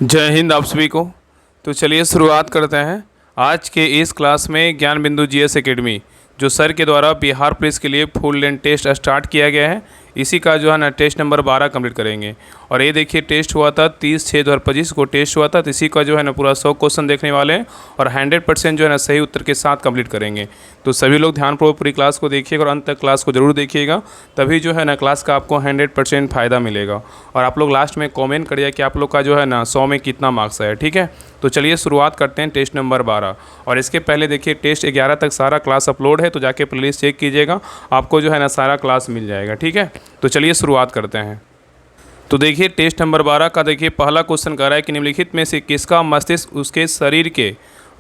जय हिंद आप सभी को। तो चलिए शुरुआत करते हैं आज के इस क्लास में ज्ञान बिंदु जीएस एकेडमी, जो सर के द्वारा बिहार पुलिस के लिए फुल लेंथ टेस्ट स्टार्ट किया गया है। इसी का जो है ना टेस्ट नंबर 12 कंप्लीट करेंगे। और ये देखिए टेस्ट हुआ था 30/6/2025 को टेस्ट हुआ था। तो इसी का जो है ना पूरा 100 क्वेश्चन देखने वाले हैं और 100% जो है ना सही उत्तर के साथ कंप्लीट करेंगे। तो सभी लोग ध्यानपूर्वक पूरी क्लास को देखिएगा और अंत तक क्लास को जरूर देखिएगा, तभी जो है ना क्लास का आपको 100% फ़ायदा मिलेगा। और आप लोग लास्ट में कमेंट करिए कि आप लोग का जो है ना 100 में कितना मार्क्स है। ठीक है, तो चलिए शुरुआत करते हैं टेस्ट नंबर 12। और इसके पहले देखिए टेस्ट 11 तक सारा क्लास अपलोड है, तो जाके प्लीज़ चेक कीजिएगा, आपको जो है ना सारा क्लास मिल जाएगा। ठीक है, तो चलिए शुरुआत करते हैं। तो देखिए टेस्ट नंबर 12 का देखिए पहला क्वेश्चन कह रहा है कि निम्नलिखित में से किसका मस्तिष्क उसके शरीर के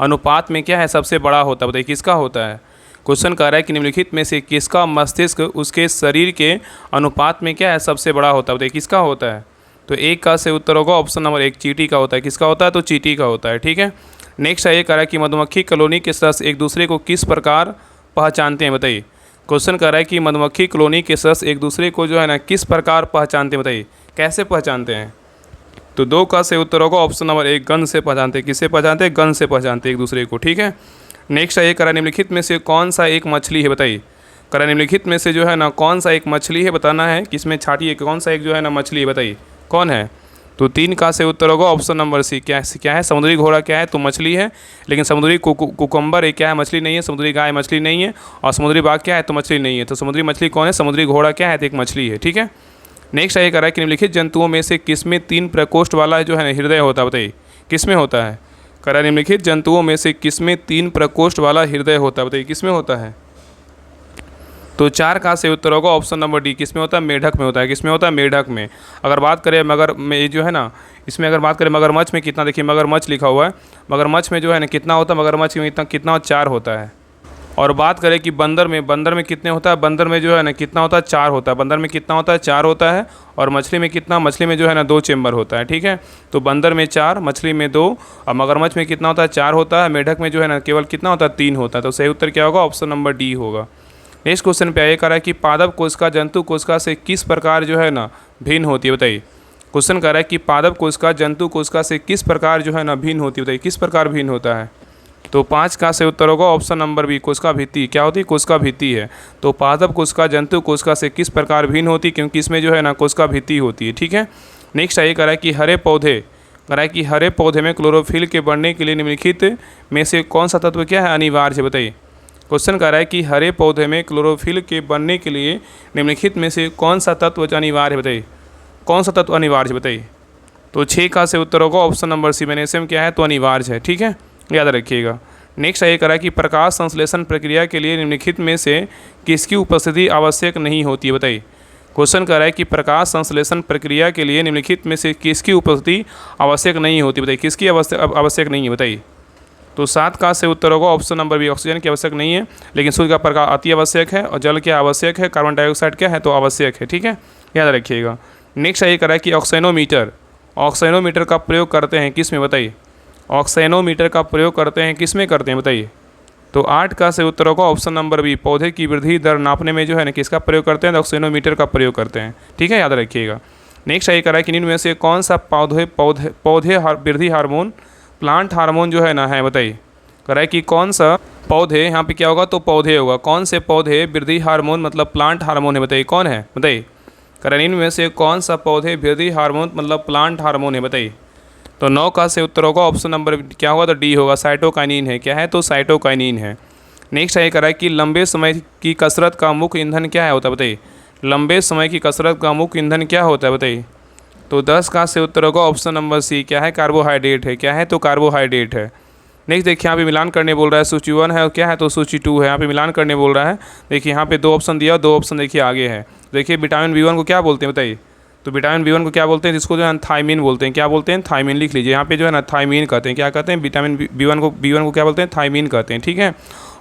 अनुपात में क्या है सबसे बड़ा होता है। बताइए किसका होता है। क्वेश्चन कह रहा है कि निम्नलिखित में से किसका मस्तिष्क उसके शरीर के अनुपात में क्या है सबसे बड़ा होता है। बताइए किसका होता है। तो एक का से उत्तर होगा ऑप्शन नंबर 1, चींटी का होता है। किसका होता है, तो चींटी का होता है। ठीक है, नेक्स्ट है ये कह रहा है कि मधुमक्खी कॉलोनी के सदस्य एक दूसरे को किस प्रकार पहचानते हैं। बताइए क्वेश्चन कह रहा है कि मधुमक्खी कॉलोनी के सदस्य एक दूसरे को जो है ना किस प्रकार पहचानते हैं। बताइए कैसे पहचानते हैं। तो 2 का से उत्तर होगा ऑप्शन नंबर 1, गंध से पहचानते हैं। किससे पहचानते हैं, गंध से पहचानते हैं एक दूसरे को। ठीक है, नेक्स्ट है ये कह रहा है निम्नलिखित में से कौन सा एक मछली है। बताइए कह रहा है निम्नलिखित में से जो है ना कौन सा एक मछली है, बताना है किसमें छाटी है, कौन सा एक जो है ना मछली है। बताइए कौन है। तो 3 का से उत्तर होगा ऑप्शन नंबर सी, क्या है समुद्री घोड़ा क्या है, तो मछली है। लेकिन समुद्री कुकुम्बर एक क्या है, मछली नहीं है। समुद्री गाय मछली नहीं है। और समुद्री बाघ क्या है, तो मछली नहीं है। तो समुद्री मछली कौन है, समुद्री घोड़ा क्या है, तो एक मछली है। ठीक है, नेक्स्ट ये कह रहा है कि निम्नलिखित जंतुओं में से किसमें 3 प्रकोष्ठ वाला जो है ना हृदय होता है। बताइए किसमें होता है। कह रहा है निम्नलिखित जंतुओं में से किसमें 3 प्रकोष्ठ वाला हृदय होता है। बताइए किसमें होता है। तो 4 का से उत्तर होगा ऑप्शन नंबर डी, किसमें होता है, मेढक में होता है। किसमें होता है, मेढक में। अगर बात करें मगर में जो है ना, इसमें अगर बात करें मगरमच्छ में कितना, देखिए मगरमच्छ लिखा हुआ है, मगरमच्छ में जो है ना कितना होता है, मगरमच्छ में कितना 4 होता है। और बात करें कि बंदर में कितने होता है, बंदर में जो है ना कितना होता है, 4 होता है। बंदर में कितना होता है, 4 होता है। और मछली में कितना, मछली में जो है ना 2 चेम्बर होता है। ठीक है, तो बंदर में 4, मछली में 2 और मगरमच्छ में कितना होता है, 4 होता है। मेढक में जो है ना केवल कितना होता है, 3 होता है। तो सही उत्तर क्या होगा, ऑप्शन नंबर डी होगा। नेक्स्ट क्वेश्चन पे आइए, कह रहा है कि पादप कोशिका जंतु कोशिका से किस प्रकार जो है ना भिन्न होती है। बताइए क्वेश्चन कह रहा है कि पादप कोशिका जंतु कोशिका से किस प्रकार जो है ना भिन्न होती है। बताइए किस प्रकार भिन्न होता है। तो 5 का से उत्तर होगा ऑप्शन नंबर बी, कोशिका भित्ति। क्या होती है, कोशिका भित्ति है। तो पादप कोशिका जंतु कोशिका से किस प्रकार भिन्न होती है, क्योंकि इसमें जो है ना कोशिका भित्ति होती है। ठीक है, नेक्स्ट ये कह रहा है कि हरे पौधे में क्लोरोफिल के बढ़ने के लिए निम्नलिखित में से कौन सा तत्व क्या है, अनिवार्य है। बताइए क्वेश्चन कह रहा है कि हरे पौधे में क्लोरोफिल के बनने के लिए निम्नलिखित में से कौन सा तत्व अनिवार्य है। बताइए कौन सा तत्व अनिवार्य है। बताइए तो 6 का से उत्तर होगा ऑप्शन नंबर सी, मैग्नीशियम क्या है, तो अनिवार्य है। ठीक है, याद रखिएगा। नेक्स्ट ये कह रहा है कि प्रकाश संश्लेषण प्रक्रिया के लिए निम्नलिखित में से किसकी उपस्थिति आवश्यक नहीं होती है। बताइए क्वेश्चन कह रहा है कि प्रकाश संश्लेषण प्रक्रिया के लिए निम्नलिखित में से किसकी उपस्थिति आवश्यक नहीं होती। बताइए किसकी आवश्यक नहीं है। बताइए तो 7 का से उत्तर होगा ऑप्शन नंबर बी, ऑक्सीजन की आवश्यक नहीं है। लेकिन सूर्य का प्रकाश अति आवश्यक है। और जल क्या आवश्यक है, कार्बन डाइऑक्साइड क्या है, तो आवश्यक है। ठीक है, याद रखिएगा। नेक्स्ट ये कह रहा है कि ऑक्सीनोमीटर का प्रयोग करते हैं किस में। बताइए ऑक्सीनोमीटर का प्रयोग करते हैं किस में करते हैं। बताइए तो 8 का से उत्तर होगा ऑप्शन नंबर बी, पौधे की वृद्धि दर नापने में जो है ना किसका प्रयोग करते हैं, तो ऑक्सीनोमीटर का प्रयोग करते हैं। ठीक है, याद रखिएगा। नेक्स्ट ये कह रहा है कि निम्न में से कौन सा पौधे वृद्धि हार्मोन, प्लांट हार्मोन जो है ना है। बताइए कह रहा है कि कौन सा पौधे, यहाँ पे क्या होगा, तो पौधे होगा। कौन से पौधे वृद्धि हार्मोन मतलब प्लांट हार्मोन है। बताइए कौन है। बताइए कह रहा है इनमें से कौन सा पौधे वृद्धि हार्मोन मतलब प्लांट हार्मोन है। बताइए तो 9 का से उत्तर होगा ऑप्शन नंबर क्या होगा, तो डी होगा, साइटोकाइनिन है। क्या है, तो साइटोकाइनिन है। नेक्स्ट ये कह रहा है कि लंबे समय की कसरत का मुख्य ईंधन क्या है होता है। बताइए लंबे समय की कसरत का मुख्य ईंधन क्या होता है। बताइए तो 10 का से उत्तर होगा ऑप्शन नंबर सी, क्या है, कार्बोहाइड्रेट है। क्या है, तो कार्बोहाइड्रेट है। नेक्स्ट देखिए यहाँ पे मिलान करने बोल रहा है, सूची 1 है और क्या है, तो सूची 2 है। यहाँ पे मिलान करने बोल रहा है। देखिए यहाँ पे 2 ऑप्शन दिया, 2 ऑप्शन देखिए आगे है। देखिए विटामिन B1 को क्या बोलते हैं। बताइए तो विटामिन B1 को क्या बोलते हैं, जिसको जो है थायमीन बोलते हैं। क्या बोलते हैं, थायमीन। लिख लीजिए यहाँ पे जो है ना थायमीन कहते हैं। क्या कहते हैं, विटामिन B1 को क्या बोलते हैं, थायमीन कहते हैं। ठीक है,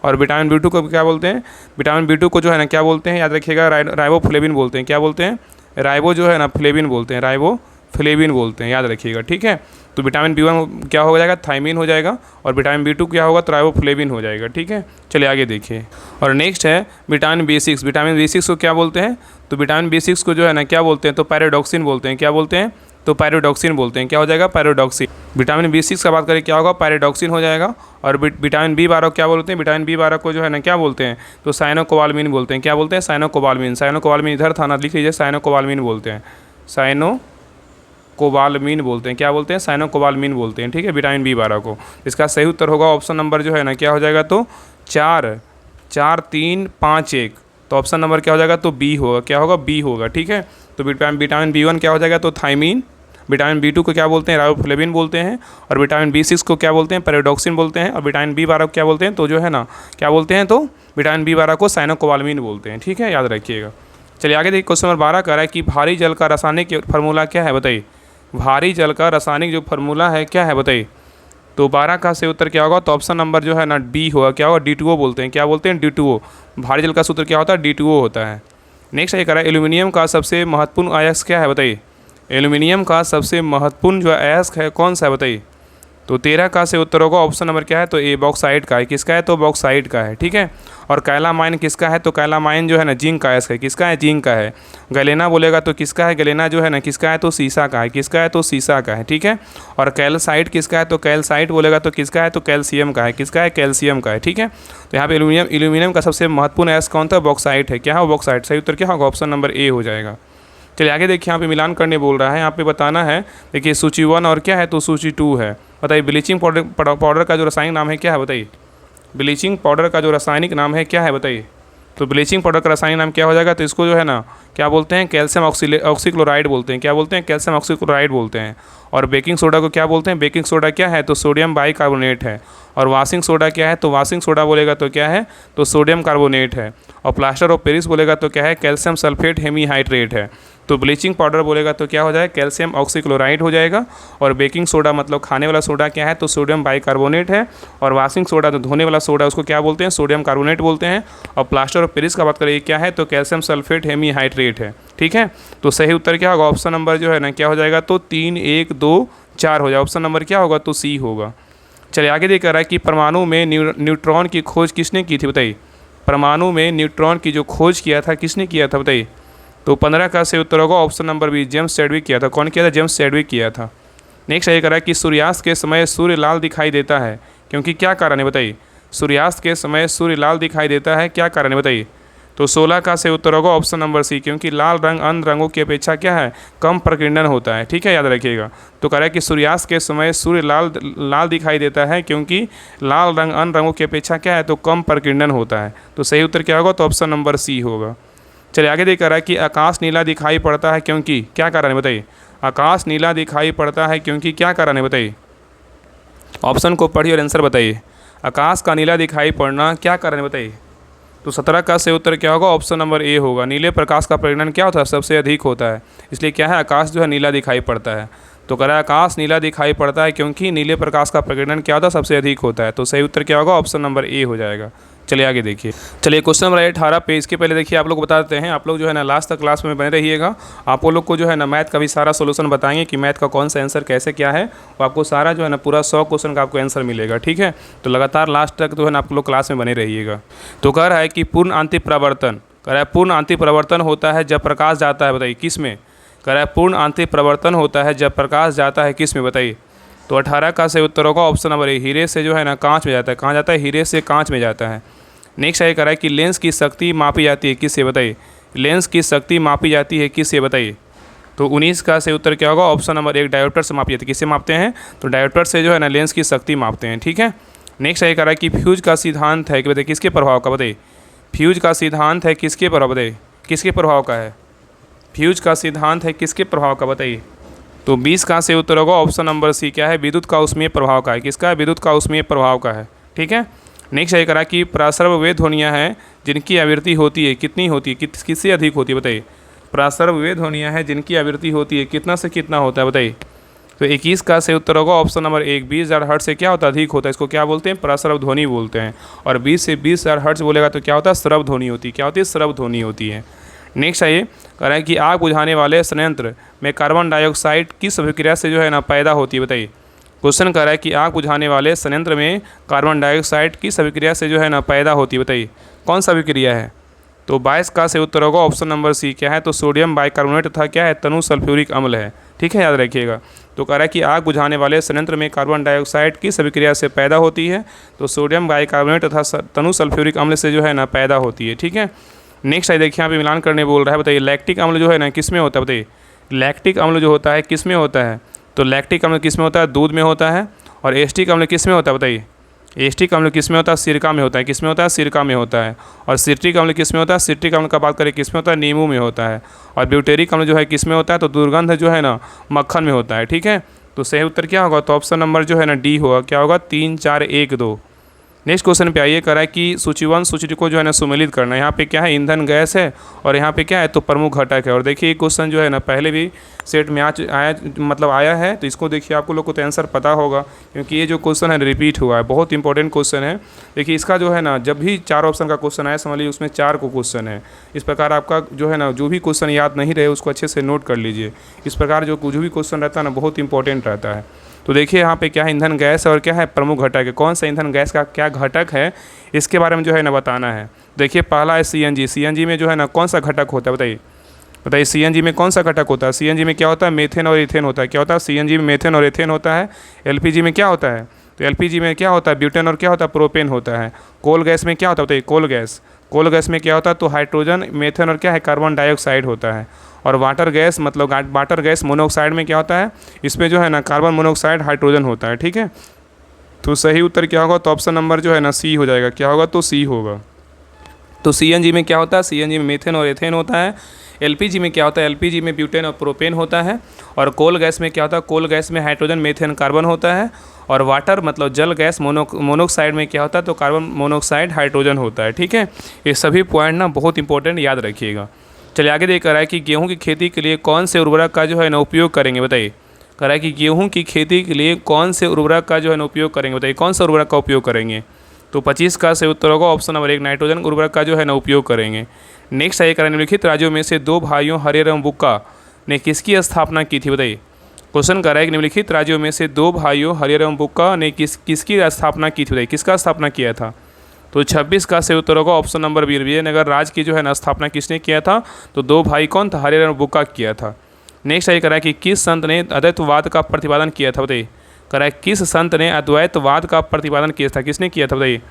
और विटामिन B2 को क्या बोलते हैं, विटामिन B2 को जो है ना क्या बोलते हैं, याद रखिएगा, राइबोफ्लेविन बोलते हैं। क्या बोलते हैं, राइबो जो है ना फ्लेविन बोलते हैं, राइबोफ्लेविन बोलते हैं, याद रखिएगा। ठीक है, तो विटामिन B1 क्या हो जाएगा, थायमीन हो जाएगा। और विटामिन B2 क्या होगा, तो राइबोफ्लेविन हो जाएगा। ठीक है, चलिए आगे देखिए। और नेक्स्ट है विटामिन B6। विटामिन B6 को क्या बोलते हैं, तो विटामिन B6 को जो है ना क्या बोलते हैं, तो पैराडॉक्सिन बोलते हैं। क्या बोलते हैं, तो पायरोडॉक्सिन बोलते हैं। क्या हो जाएगा? पायरोडॉक्सिन। विटामिन B6 का बात करें क्या होगा? पायरोडॉक्सिन हो जाएगा। और विटामिन B12 क्या बोलते हैं? विटामिन B12 को जो है ना क्या बोलते हैं? तो साइनोकोबाल्मिन बोलते हैं। क्या बोलते हैं? साइनोकोबाल्मिन। साइनोकोबाल्मिन इधर था ना, लिख लीजिए, साइनोकोबाल्मिन बोलते हैं। साइनोकोबाल्मिन बोलते हैं। क्या बोलते हैं? साइनोकोबाल्मिन बोलते हैं। ठीक है, विटामिन B12 को। इसका सही उत्तर होगा ऑप्शन नंबर जो है ना क्या हो जाएगा? तो 4 4 3 5 1। तो ऑप्शन नंबर क्या हो जाएगा? तो बी होगा। क्या होगा? बी होगा। ठीक है, तो विटामिन B1 क्या हो जाएगा? तो थायमीन। विटामिन B2 को क्या बोलते हैं? राइबोफ्लेविन बोलते हैं। और विटामिन B6 को क्या बोलते हैं? पैराडॉक्सिन बोलते हैं। और विटामिन B12 को क्या बोलते हैं? तो जो है ना क्या बोलते हैं? तो विटामिन B12 को साइनोकोबाल्मिन बोलते हैं। ठीक है, याद रखिएगा। चलिए आगे देखिए, क्वेश्चन नंबर 12 कह रहा है कि भारी जल का रासायनिक फार्मूला क्या है? बताइए। भारी जल का रासायनिक जो फार्मूला है क्या है? बताइए। तो 12 का से उत्तर क्या होगा? तो ऑप्शन नंबर जो है ना बी होगा। क्या होगा? D2O बोलते हैं। क्या बोलते हैं? D2O। भारी जल का सूत्र क्या होता है? D2O होता है। नेक्स्ट ये कह रहा है एल्यूमिनियम का सबसे महत्वपूर्ण अयस्क क्या है? बताइए। एल्यूमिनियम का सबसे महत्वपूर्ण जो अयस्क है कौन सा है? बताइए। तो 13 का से उत्तर होगा ऑप्शन नंबर क्या है? तो ए बॉक्साइट का है। किसका है? तो बॉक्साइट का है। ठीक है, और कैलामाइन किसका है? तो कैलामाइन जो है ना जिंक का अयस्क है। किसका है? जिंक का है। गलेना बोलेगा तो किसका है? गलेना जो है ना किसका है? तो सीसा का है। किसका है? तो सीसा का है। ठीक है, और कैल्साइट किसका है? तो कैल्साइट बोलेगा तो किसका है? तो कैल्शियम का है। किसका है? कैल्शियम का है। ठीक है, तो यहाँ पे एल्यूमिनियम का सबसे महत्वपूर्ण अयस्क कौन था? बॉक्साइट है। क्या है? बॉक्साइट। सही उत्तर क्या होगा? ऑप्शन नंबर ए हो जाएगा। चलिए आगे देखिए, यहाँ पे मिलान करने बोल रहा है। यहाँ पे बताना है, देखिए सूची 1 और क्या है? तो सूची 2 है। बताइए ब्लीचिंग पाउडर का जो रासायनिक नाम है क्या है? बताइए। ब्लीचिंग पाउडर का जो रासायनिक नाम है क्या है? बताइए। तो ब्लीचिंग पाउडर का रासायनिक नाम क्या हो जाएगा? तो इसको जो है ना क्या बोलते हैं? कैल्शियम ऑक्सीक्लोराइड बोलते हैं। क्या बोलते हैं? कैल्शियम ऑक्सीक्लोराइड बोलते हैं। और बेकिंग सोडा को क्या बोलते हैं? बेकिंग सोडा क्या है? तो सोडियम बाइकार्बोनेट है। और वाशिंग सोडा क्या है? तो वाशिंग सोडा बोलेगा तो क्या है? तो सोडियम कार्बोनेट है। और प्लास्टर ऑफ पेरिस बोलेगा तो क्या है? कैल्शियम सल्फेट हेमीहाइड्रेट है। तो ब्लीचिंग पाउडर बोलेगा तो क्या हो जाएगा? कैल्शियम ऑक्सीक्लोराइड हो जाएगा। और बेकिंग सोडा मतलब खाने वाला सोडा क्या है? तो सोडियम बाइकार्बोनेट है। और वाशिंग सोडा तो धोने वाला सोडा, उसको क्या बोलते हैं? सोडियम कार्बोनेट बोलते हैं। और प्लास्टर ऑफ पेरिस का बात करें क्या है? तो कैल्शियम सल्फेट हेमीहाइड्रेट है। ठीक है, तो सही उत्तर क्या होगा? ऑप्शन नंबर जो है ना क्या हो जाएगा? तो 3 1 2 4 हो जाएगा। ऑप्शन नंबर क्या होगा? तो सी होगा। चलिए आगे देख रहा है कि परमाणु में न्यूट्रॉन की खोज किसने की थी? बताइए। परमाणु में न्यूट्रॉन की जो खोज किया था किसने किया था? बताइए। तो 15 का से उत्तर होगा option number B, James Chadwick किया था। कौन किया था? जेम्स चैडविक किया था। नेक्स्ट ये कह रहा है कि सूर्यास्त के समय सूर्य लाल दिखाई देता है क्योंकि क्या कारण है? बताइए। सूर्यास्त के समय सूर्य लाल दिखाई देता है, क्या कारण है? बताइए। तो 16 का से उत्तर होगा ऑप्शन नंबर सी, क्योंकि लाल रंग अन्य रंगों की अपेक्षा क्या है? कम प्रकीर्णन होता है। ठीक है, याद रखिएगा। तो कह रहा है कि सूर्यास्त के समय सूर्य लाल दिखाई देता है क्योंकि लाल रंग अन्य रंगों की अपेक्षा क्या है? तो कम प्रकीर्णन होता है। तो सही उत्तर क्या होगा? तो ऑप्शन नंबर सी होगा। चलिए आगे देख रहा है कि आकाश नीला दिखाई पड़ता है क्योंकि क्या कारण है? बताइए। आकाश नीला दिखाई पड़ता है क्योंकि क्या कारण है? बताइए। ऑप्शन को पढ़िए और आंसर बताइए। आकाश का नीला दिखाई पड़ना क्या कारण है? बताइए। तो 17 का से उत्तर क्या होगा? ऑप्शन नंबर ए होगा। नीले प्रकाश का प्रकीर्णन क्या होता है? सबसे अधिक होता है, इसलिए क्या है? आकाश जो है नीला दिखाई पड़ता है। तो कह रहा है आकाश नीला दिखाई पड़ता है क्योंकि नीले प्रकाश का प्रकीर्णन क्या होता है? सबसे अधिक होता है। तो सही उत्तर क्या होगा? ऑप्शन नंबर ए हो जाएगा। चलिए आगे देखिए। चलिए क्वेश्चन नंबर 18 पे, इसके पहले देखिए आप लोग बता देते हैं, आप लोग जो है ना लास्ट तक क्लास में बने रहिएगा। आप लोग को जो है ना मैथ का भी सारा सोल्यूशन बताएंगे कि मैथ का कौन सा आंसर कैसे क्या है, और आपको सारा जो है ना पूरा 100 क्वेश्चन का आपको आंसर मिलेगा। ठीक है, तो लगातार लास्ट तक जो है ना आप लोग क्लास में बने रहिएगा। तो कह रहा है कि पूर्ण आंतरिक प्रवर्तन, कह रहा है पूर्ण आंतरिक प्रवर्तन होता है जब प्रकाश जाता है। बताइए किस में? कह रहा है पूर्ण आंतरिक प्रवर्तन होता है जब प्रकाश जाता है किस में? बताइए। तो 18 का सही उत्तर होगा ऑप्शन नंबर ए, हीरे से जो है ना कांच में जाता है। कहाँ जाता है? हीरे से कांच में जाता है। नेक्स्ट ये कह रहा है कि लेंस की शक्ति मापी जाती है किससे? बताइए। लेंस की शक्ति मापी जाती है किससे? बताइए। तो 19 का सही उत्तर क्या होगा? ऑप्शन नंबर एक, डायोप्टर से मापी जाती है। किससे मापते हैं? तो डायोप्टर से जो है ना लेंस की शक्ति मापते हैं। ठीक है, नेक्स्ट ये कह रहा है कि फ्यूज का सिद्धांत है कि बताइए किसके प्रभाव का? बताइए। फ्यूज का सिद्धांत है किसके प्रभाव? बताइए किसके प्रभाव का है? फ्यूज का सिद्धांत है किसके प्रभाव का? बताइए। तो 20 का से उत्तर होगा ऑप्शन नंबर सी, क्या है? विद्युत का उष्मीय प्रभाव का है। किसका है? विद्युत का उष्मीय प्रभाव का है। ठीक है, नेक्स्ट ये करा कि प्रासर्व वे ध्वनियाँ हैं जिनकी आवृत्ति होती है कितनी होती है? किससे अधिक होती है? बताइए। प्रासर्व वे ध्वनियाँ हैं जिनकी आवृत्ति होती है कितना से कितना होता है? बताइए। तो 21 का से उत्तर होगा ऑप्शन नंबर एक, 20,000 हर्ट्ज से क्या होता है? अधिक होता है। इसको क्या बोलते हैं? प्रासर्व ध्वनि बोलते हैं। और 20 से 20,000 हर्ट्ज बोलेगा तो क्या होता है? श्रव्य ध्वनि होती है। क्या होती है? श्रव्य ध्वनि होती है। नेक्स्ट आइए, कह रहा है कि आग बुझाने वाले संयंत्र में कार्बन डाइऑक्साइड किस अभिक्रिया से जो है ना पैदा होती है? बताइए। क्वेश्चन कह रहा है कि आग बुझाने वाले संयंत्र में कार्बन डाइऑक्साइड किस अभिक्रिया से जो है ना पैदा होती है? बताइए कौन सा अभिक्रिया है? तो 22 का से उत्तर होगा ऑप्शन नंबर सी, क्या है? तो सोडियम बाइकार्बोनेट तथा क्या है? तनु सल्फ्यूरिक अम्ल है। ठीक है, याद रखिएगा। तो कह रहा है कि आग बुझाने वाले संयंत्र में कार्बन डाइऑक्साइड किस अभिक्रिया से पैदा होती है? तो सोडियम बाइकार्बोनेट तथा तनु सल्फ्यूरिक अम्ल से जो है ना पैदा होती है, ठीक है। नेक्स्ट है देखिए, यहाँ पे मिलान करने बोल रहा है, बताइए लैक्टिक अम्ल जो है ना किस में होता है? बताइए लैक्टिक अम्ल जो होता है किस में होता है? तो लैक्टिक अम्ल किस में होता है? दूध में होता है। और एस्टिक अम्ल किस में होता है? बताइए एस्टिक अम्ल किस में होता है? सिरका में होता है। किस में होता है? सिरका में होता है। और सिट्रिक अम्ल किस में होता है? सिट्रिक अम्ल का बात करें किस में होता है? नींबू में होता है। और ब्यूटेरिक अम्ल जो है किस में होता है? तो दुर्गंध जो है ना मक्खन में होता है, ठीक है। तो सही उत्तर क्या होगा? तो ऑप्शन नंबर जो है ना डी होगा। क्या होगा? 3 4 1 2। नेक्स्ट क्वेश्चन पे आइए, करा है कि सूची 1 सूची 2 को जो है ना सुमेलित करना है। यहाँ पे क्या है? ईंधन गैस है और यहाँ पे क्या है? तो प्रमुख घटक है। और देखिए ये क्वेश्चन जो है ना पहले भी सेट में आया है, तो इसको देखिए आपको लोग को तो आंसर पता होगा, क्योंकि ये जो क्वेश्चन है रिपीट हुआ है, बहुत इंपॉर्टेंट क्वेश्चन है। देखिए इसका जो है ना जब भी 4 ऑप्शन का क्वेश्चन आया समझ लीजिए उसमें 4 को क्वेश्चन है। इस प्रकार आपका जो है ना जो भी क्वेश्चन याद नहीं रहे उसको अच्छे से नोट कर लीजिए। इस प्रकार जो भी क्वेश्चन रहता है ना बहुत इंपॉर्टेंट रहता है। तो देखिए यहाँ पे क्या है? ईंधन गैस और क्या है? प्रमुख घटक है। कौन सा ईंधन गैस का क्या घटक है इसके बारे में जो है ना बताना है। देखिए पहला है सीएनजी। सीएनजी में जो है ना कौन सा घटक होता है? बताइए सीएनजी में कौन सा घटक होता है? सीएनजी में क्या होता है? मेथेन और इथेन होता है। क्या होता है? सीएनजी में मेथेन और इथेन होता है। एलपीजी में क्या होता है? तो एलपीजी में क्या होता है? ब्यूटेन और क्या होता है? प्रोपेन होता है। कोल गैस में क्या होता है? बताइए कोल गैस। कोल गैस में क्या होता है? तो हाइड्रोजन, मेथेन और क्या है? कार्बन डाइऑक्साइड होता है। और वाटर गैस मतलब वाटर गैस मोनोऑक्साइड में क्या होता है? इसमें जो है ना कार्बन मोनोऑक्साइड हाइड्रोजन होता है, ठीक है। तो सही उत्तर क्या होगा? तो ऑप्शन नंबर जो है ना सी हो जाएगा। क्या होगा? तो सी होगा। तो सीएनजी में क्या होता है? सीएनजी में मेथेन और एथेन होता है। एलपीजी में क्या होता है? एलपीजी में ब्यूटेन और प्रोपेन होता है। और कोल गैस में क्या होता है? कोल गैस में हाइड्रोजन, मेथेन, कार्बन होता है। और वाटर मतलब जल गैस मोनोऑक्साइड में क्या होता है? तो कार्बन मोनोऑक्साइड हाइड्रोजन होता है, ठीक है। ये सभी पॉइंट ना बहुत इंपॉर्टेंट, याद रखिएगा। चलिए आगे देख रहा है कि गेहूं की खेती के लिए कौन से उर्वरक का जो है ना उपयोग करेंगे? बताइए कह रहा है कि गेहूं की खेती के लिए कौन से उर्वरक का जो है ना उपयोग करेंगे? बताइए कौन सा उर्वरक का उपयोग करेंगे? तो 25 का सही उत्तर होगा ऑप्शन नंबर 1 नाइट्रोजन उर्वरक का जो है ना उपयोग करेंगे। नेक्स्ट है निम्नलिखित राज्यों में से 2 भाइयों हरे एवं बुक्का ने किसकी स्थापना की थी? बताइए क्वेश्चन कर रहा है कि निम्नलिखित राज्यों में से 2 भाइयों हरियर एवं बुक्का ने किसकी स्थापना की थी? बताइए किसका स्थापना किया था? तो 26 का सही उत्तर होगा ऑप्शन नंबर बी विजयनगर राज्य की जो है ना स्थापना किसने किया था? तो 2 भाई कौन था? हरियर एवं बुक्का किया था। नेक्स्ट ये कह रहा है कि किस संत ने अद्वैतवाद का प्रतिपादन किया था? बताइए कह रहा है किस संत ने अद्वैतवाद का प्रतिपादन किया था? किसने किया था? बताइए।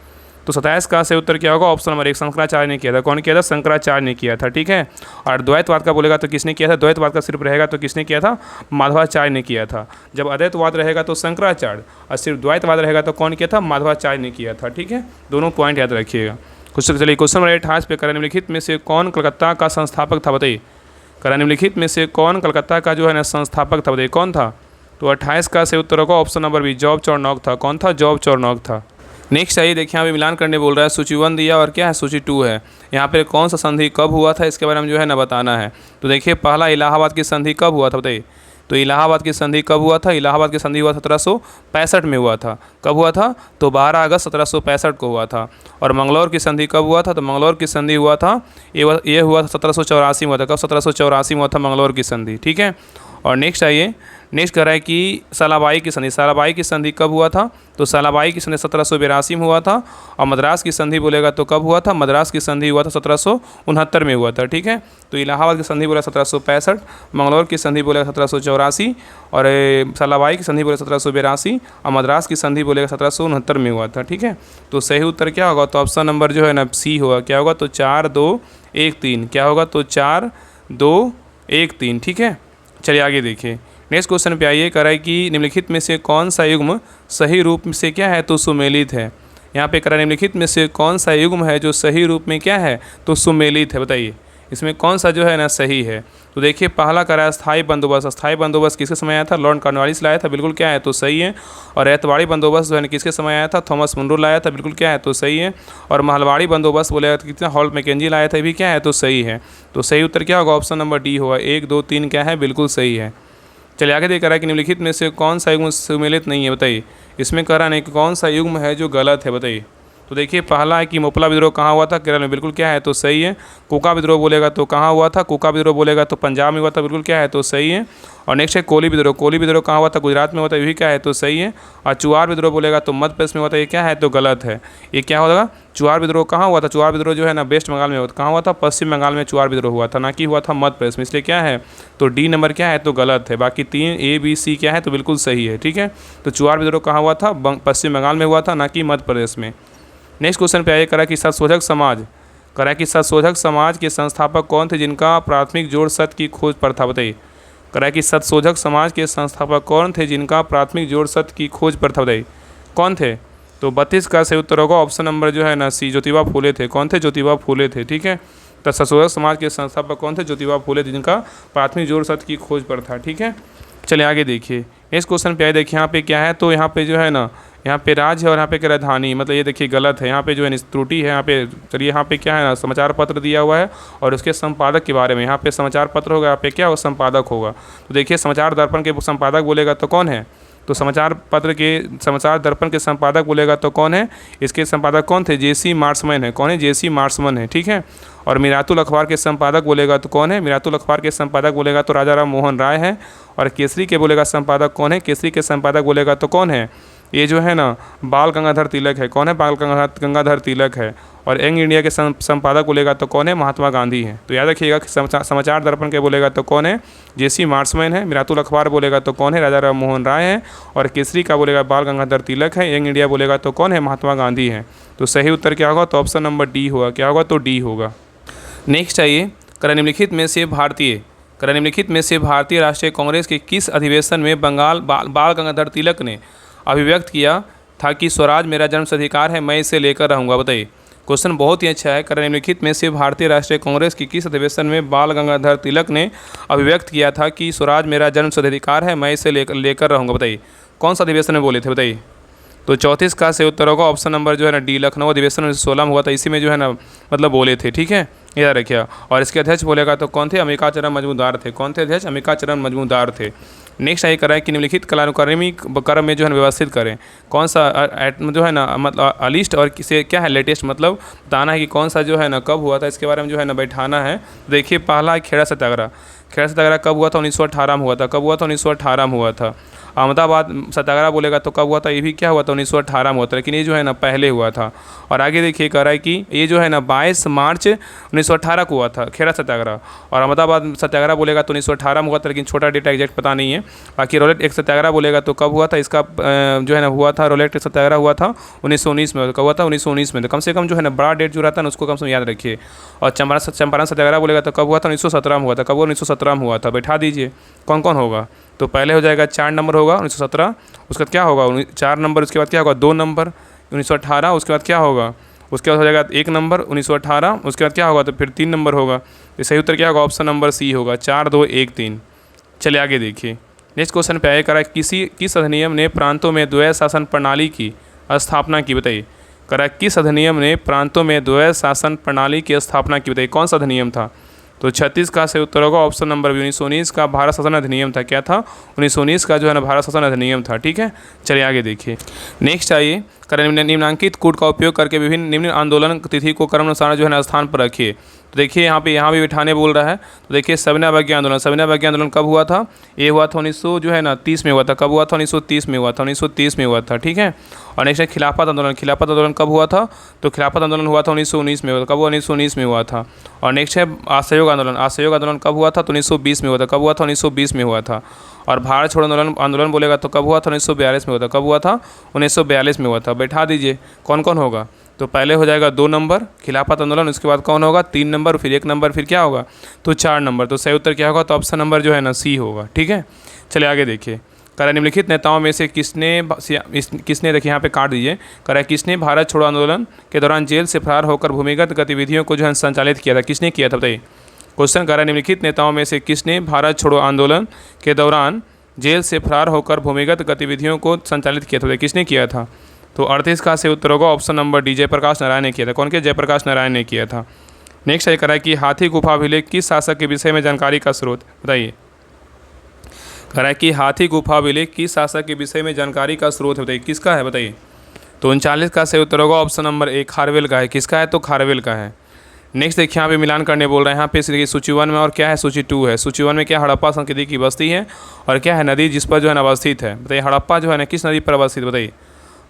तो 27 का सही उत्तर क्या होगा? ऑप्शन नंबर 1 शंकराचार्य ने किया था। कौन किया था? शंकराचार्य ने किया था, ठीक है। और द्वैतवाद का बोलेगा तो किसने किया था? द्वैतवाद का सिर्फ रहेगा तो किसने किया था? माधवाचार्य ने किया था। जब अद्वैतवाद रहेगा तो शंकराचार्य और सिर्फ द्वैतवाद रहेगा तो कौन किया था? माधवाचार्य ने किया था, ठीक है। दोनों पॉइंट याद रखिएगा। चलिए क्वेश्चन नंबर 28 पे निम्नलिखित में से कौन कलकत्ता का संस्थापक था? बताइए निम्नलिखित में से कौन कलकत्ता का जो है ना संस्थापक था? बताइए कौन था? तो 28 का सही उत्तर होगा ऑप्शन नंबर बी जॉब चौरनॉक था। कौन था? जॉब चौरनॉक था। नेक्स्ट आइए देखिए यहाँ पे मिलान करने बोल रहा है। सूची 1 दिया और क्या है? सूची 2 है। यहाँ पे कौन सा संधि कब हुआ था इसके बारे में जो है ना बताना है। तो देखिए पहला इलाहाबाद की संधि कब हुआ था? बताइए तो इलाहाबाद की संधि कब हुआ था? इलाहाबाद की संधि हुआ 1765 में हुआ था। कब हुआ था? तो 12 अगस्त 1765 को हुआ था। और मंगलौर की संधि कब हुआ था? तो मंगलौर की संधि हुआ था ये हुआ था 1784 में हुआ था। कब? 1784 में हुआ था मंगलौर की संधि, ठीक है। और नेक्स्ट आइए, नेक्स्ट कह रहा है कि सालाबाई की संधि। सालाबाई की संधि कब हुआ था? तो सालाबाई की संधि 1782 में हुआ था। और मद्रास की संधि बोलेगा तो कब हुआ था? मद्रास की संधि हुआ था 1769 में हुआ था, ठीक है। तो इलाहाबाद की संधि बोला 1765, मंगलौर की संधि बोलेगा 1784 और सालाबाई की संधि बोले 1782 और मद्रास की संधि बोलेगा 1769 में हुआ था, ठीक है। तो सही उत्तर क्या होगा? तो ऑप्शन नंबर जो है ना सी होगा। क्या होगा? तो 4 2 1 3। क्या होगा? तो 4 2 1 3, ठीक है। चलिए आगे देखिए। नेक्स्ट क्वेश्चन पे आइए। कह रहा है कि निम्नलिखित में से कौन सा युग्म सही रूप से क्या है? तो सुमेलित है। यहाँ पे कह रहा है निम्नलिखित में से कौन सा युग्म है जो सही रूप में क्या है? तो सुमेलित है। बताइए इसमें कौन सा जो है ना सही है? तो देखिए पहला कह रहा है स्थायी बंदोबस्त। स्थायी बंदोबस्त किसके समय आया था? लॉर्ड कॉर्नवालिस लाया था, बिल्कुल क्या है? तो सही है। और एतवाड़ी बंदोबस्त जो है किसके समय आया था? थॉमस मुनरो लाया था, बिल्कुल क्या है? तो सही है। और महलवाड़ी बंदोबस्त बोलेगा तो कितना? हॉल मैकेंजी लाया था, भी क्या है? तो सही है। तो सही उत्तर क्या होगा? ऑप्शन नंबर डी होगा। 1 2 3 क्या है? बिल्कुल सही है। चलिए आगे देख रहा है कि निम्नलिखित में से कौन सा युग्म सुमेलित नहीं है? बताइए इसमें कह रहा है कि कौन सा युग्म है जो गलत है? बताइए तो देखिए पहला है कि मोपला विद्रोह कहाँ हुआ था, केरल में, बिल्कुल क्या है तो सही है। कोका विद्रोह बोलेगा तो कहाँ हुआ था, कोका विद्रोह बोलेगा तो पंजाब में हुआ था, बिल्कुल क्या है तो सही है। और नेक्स्ट है कोली विद्रोह, कोली विद्रोह कहाँ हुआ था, गुजरात में हुआ था, ये भी क्या है तो सही है। और चुआर विद्रोह बोलेगा तो मध्य प्रदेश में हुआ था, ये क्या है तो गलत है। ये क्या होगा, चुआर विद्रोह कहाँ हुआ था, चुआर विद्रोह जो है ना वेस्ट बंगाल में हुआ था, कहाँ हुआ था, पश्चिम बंगाल में चुआर विद्रोह हुआ था, ना कि हुआ था मध्य प्रदेश में, इसलिए क्या है तो डी नंबर क्या है तो गलत है। बाकी 3 A B C क्या है तो बिल्कुल सही है, ठीक है। तो चुआर विद्रोह कहाँ हुआ था, पश्चिम बंगाल में हुआ था, ना कि मध्य प्रदेश में। नेक्स्ट क्वेश्चन पे आइए, करा कि संशोधक समाज, करा कि संशोधक समाज के संस्थापक कौन थे जिनका प्राथमिक जोड़ सत्य की खोज पर था, बताइए। करा कि संशोधक समाज के संस्थापक कौन थे जिनका प्राथमिक जोड़ सत्य की खोज पर था, बताइए कौन थे। तो 32 का सही उत्तर होगा ऑप्शन नंबर जो है ना सी, ज्योतिबा फूले थे। कौन थे, ज्योतिबा फूले थे, ठीक है। तो संशोधक समाज के संस्थापक कौन थे, ज्योतिबा फूले थे, जिनका प्राथमिक जोड़ सत्य की खोज पर था, ठीक है। चलिए आगे देखिए, इस क्वेश्चन पे आए, देखिए यहाँ पे क्या है तो यहाँ पे जो है ना, यहाँ पे राज है और यहाँ पे क्या राजधानी, मतलब ये देखिए गलत है, यहाँ पे जो है त्रुटि है यहाँ पे। चलिए यहाँ पे क्या है ना समाचार पत्र दिया हुआ है और उसके संपादक के बारे में, यहाँ पे समाचार पत्र होगा, यहाँ पे क्या हो संपादक होगा। तो देखिए समाचार दर्पण के संपादक बोलेगा तो कौन है, तो समाचार पत्र के समाचार दर्पण के संपादक बोलेगा तो कौन है, इसके संपादक कौन थे, JC मार्समैन है। कौन है, JC मार्समैन है, ठीक है। और मिरातुल अखबार के संपादक बोलेगा तो कौन है, मिरातुल अखबार के संपादक बोलेगा तो राजा राम मोहन राय है। और केसरी के बोलेगा संपादक कौन है, केसरी के संपादक बोलेगा तो कौन है, ये जो है ना बाल गंगाधर तिलक है। कौन है, बाल गंगाधर तिलक है। और यंग इंडिया के संपादक बोलेगा तो कौन है, महात्मा गांधी है। तो याद रखिएगा कि समाचार दर्पण के बोलेगा तो कौन है, JC मार्समैन है। मिरातुल अखबार बोलेगा तो कौन है, राजा राम मोहन राय है। और केसरी का बोलेगा बाल गंगाधर तिलक है। यंग इंडिया बोलेगा तो कौन है, महात्मा गांधी है। तो सही उत्तर क्या होगा, तो ऑप्शन नंबर डी होगा। क्या होगा, तो डी होगा। नेक्स्ट आइए, निम्नलिखित में से भारतीय राष्ट्रीय कांग्रेस के किस अधिवेशन में बाल गंगाधर तिलक ने अभिव्यक्त किया था कि स्वराज मेरा जन्मसिद्ध अधिकार है, मैं इसे लेकर रहूँगा, बताइए। क्वेश्चन बहुत ही अच्छा है। निम्नलिखित में से भारतीय राष्ट्रीय कांग्रेस की किस अधिवेशन में बाल गंगाधर तिलक ने अभिव्यक्त किया था कि स्वराज मेरा जन्मसिद्ध अधिकार है, मैं इसे लेकर रहूँगा, बताइए। कौन सा अधिवेशन में बोले थे, बताइए। तो 34 का सही उत्तर होगा ऑप्शन नंबर जो है ना डी, लखनऊ अधिवेशन 1916 में हुआ था, इसी में जो है ना मतलब बोले थे, ठीक है, याद रखिए। और इसके अध्यक्ष बोलेगा तो कौन थे, अंबिका चरण मजमूदार थे। कौन थे अध्यक्ष, अंबिका चरण मजमूदार थे। नेक्स्ट आई कराए कि निम्नलिखित कलानुक्रमी क्रम में जो है व्यवस्थित करें। कौन सा जो है ना मतलब लिस्ट और किसे क्या है लेटेस्ट, मतलब बताना है कि कौन सा जो है ना कब हुआ था, इसके बारे में जो है ना बैठाना है। देखिए पहला खेड़ा सत्याग्रह, खेड़ा सत्याग्रह कब हुआ था, 1918 में हुआ था। कब हुआ था, 1918 में हुआ था। अहमदाबाद सत्याग्रह बोलेगा तो कब हुआ था, ये भी क्या हुआ था, 1918 में हुआ था, लेकिन ये जो है ना पहले हुआ था। और आगे देखिए कह रहा है कि ये जो है ना 22 मार्च 1918 को हुआ था खेड़ा सत्याग्रह। और अहमदाबाद सत्याग्रह बोलेगा तो 1918 में हुआ था, लेकिन छोटा डेटा एग्जैक्ट पता नहीं है। बाकी रोलेट एक सत्याग्रह बोलेगा तो कब हुआ था, इसका जो है ना हुआ था रोलेट सत्याग्रह हुआ था 1919 में। कब हुआ था, 1919 में। तो कम से कम जो है ना बड़ा डेट जो रहता है ना उसको कम से कम याद रखिए। और चंपारण सत्याग्रह बोलेगा तो कब हुआ था, 1917 में हुआ था। कब हुआ, 1917 में हुआ था। बैठा दीजिए कौन कौन होगा। तो पहले हो जाएगा 4 नंबर होगा 1917, उसके बाद क्या होगा 4 नंबर, उसके बाद क्या होगा 2 नंबर 1918, उसके बाद क्या होगा, उसके बाद हो जाएगा 1 नंबर 1918, उसके बाद क्या होगा तो फिर 3 नंबर होगा। तो सही उत्तर क्या होगा, ऑप्शन नंबर सी होगा, 4 2 1 3। चलिए आगे देखिए, नेक्स्ट क्वेश्चन पे आया करा किस अधिनियम ने प्रांतों में द्वैध शासन प्रणाली की स्थापना की, बताइए। करा किस अधिनियम ने प्रांतों में द्वैध शासन प्रणाली की स्थापना की, बताइए कौन सा अधिनियम था। तो 36 का सही उत्तर होगा ऑप्शन नंबर बी, 1919 का भारत शासन अधिनियम था। क्या था, 1919 का जो है ना भारत शासन अधिनियम था, ठीक है। चलिए आगे देखिए, नेक्स्ट आइए, निम्नांकित कूट का उपयोग करके विभिन्न निम्न आंदोलन तिथि को क्रमानुसार जो है ना स्थान पर रखिए। तो देखिए यहाँ भी बिठाने बोल रहा है। तो देखिए सविनय अवज्ञा आंदोलन कब हुआ था, ये हुआ था 1930 में हुआ था। कब हुआ था, 1930 में हुआ था, 1930 में हुआ था, ठीक है। और नेक्स्ट है खिलाफत आंदोलन कब हुआ था, तो खिलाफत आंदोलन हुआ था 1919 में हुआ था। कब हुआ, 1919 में हुआ था। और नेक्स्ट है असहयोग आंदोलन कब हुआ था, तो 1920 में हुआ था। कब हुआ था, 1920 में हुआ था। और भारत छोड़ो आंदोलन बोलेगा तो कब हुआ था, 1942 में हुआ था। कब हुआ था, 1942 में हुआ था। बैठा दीजिए कौन कौन होगा। तो पहले हो जाएगा 2 नंबर खिलाफत आंदोलन, उसके बाद कौन होगा 3 नंबर, फिर 1 नंबर, फिर क्या होगा तो 4 नंबर। तो सही उत्तर क्या होगा, तो ऑप्शन नंबर जो है ना सी होगा, ठीक है। चलिए आगे देखिए, करा निम्नलिखित नेताओं में से किसने देखिए यहाँ पे काट दीजिए, करा किसने भारत छोड़ो आंदोलन के दौरान जेल से फरार होकर भूमिगत गतिविधियों को जो है संचालित किया था, किसने किया था, बताइए। क्वेश्चन करा निम्नलिखित नेताओं में से किसने भारत छोड़ो आंदोलन के दौरान जेल से फरार होकर भूमिगत गतिविधियों को संचालित किया था, किसने किया था। तो 38 का सही उत्तर होगा option number D, Jayprakash Narayan ने किया था। कौन के, जयप्रकाश नारायण ने किया था। नेक्स्ट ये करा कि हाथी गुफा अभिलेख किस शासक के विषय में जानकारी का स्रोत, बताइए। करा कि हाथी गुफा अभिलेख किस शासक के विषय में जानकारी का स्रोत है, बताइए किसका है, बताइए। तो 39 का सही उत्तर होगा ऑप्शन नंबर ए, खारवेल का है। किसका है? तो खारवेल का है। नेक्स्ट देखिए यहाँ पे मिलान करने बोल रहे हैं। यहाँ पे देखिए सूची 1 में और क्या है, सूची 2 है। सूची 1 में क्या, हड़प्पा संस्कृति की बस्ती है, और क्या है, नदी जिस पर जो है अवस्थित है। बताइए हड़प्पा जो है ना किस नदी पर अवस्थित, बताइए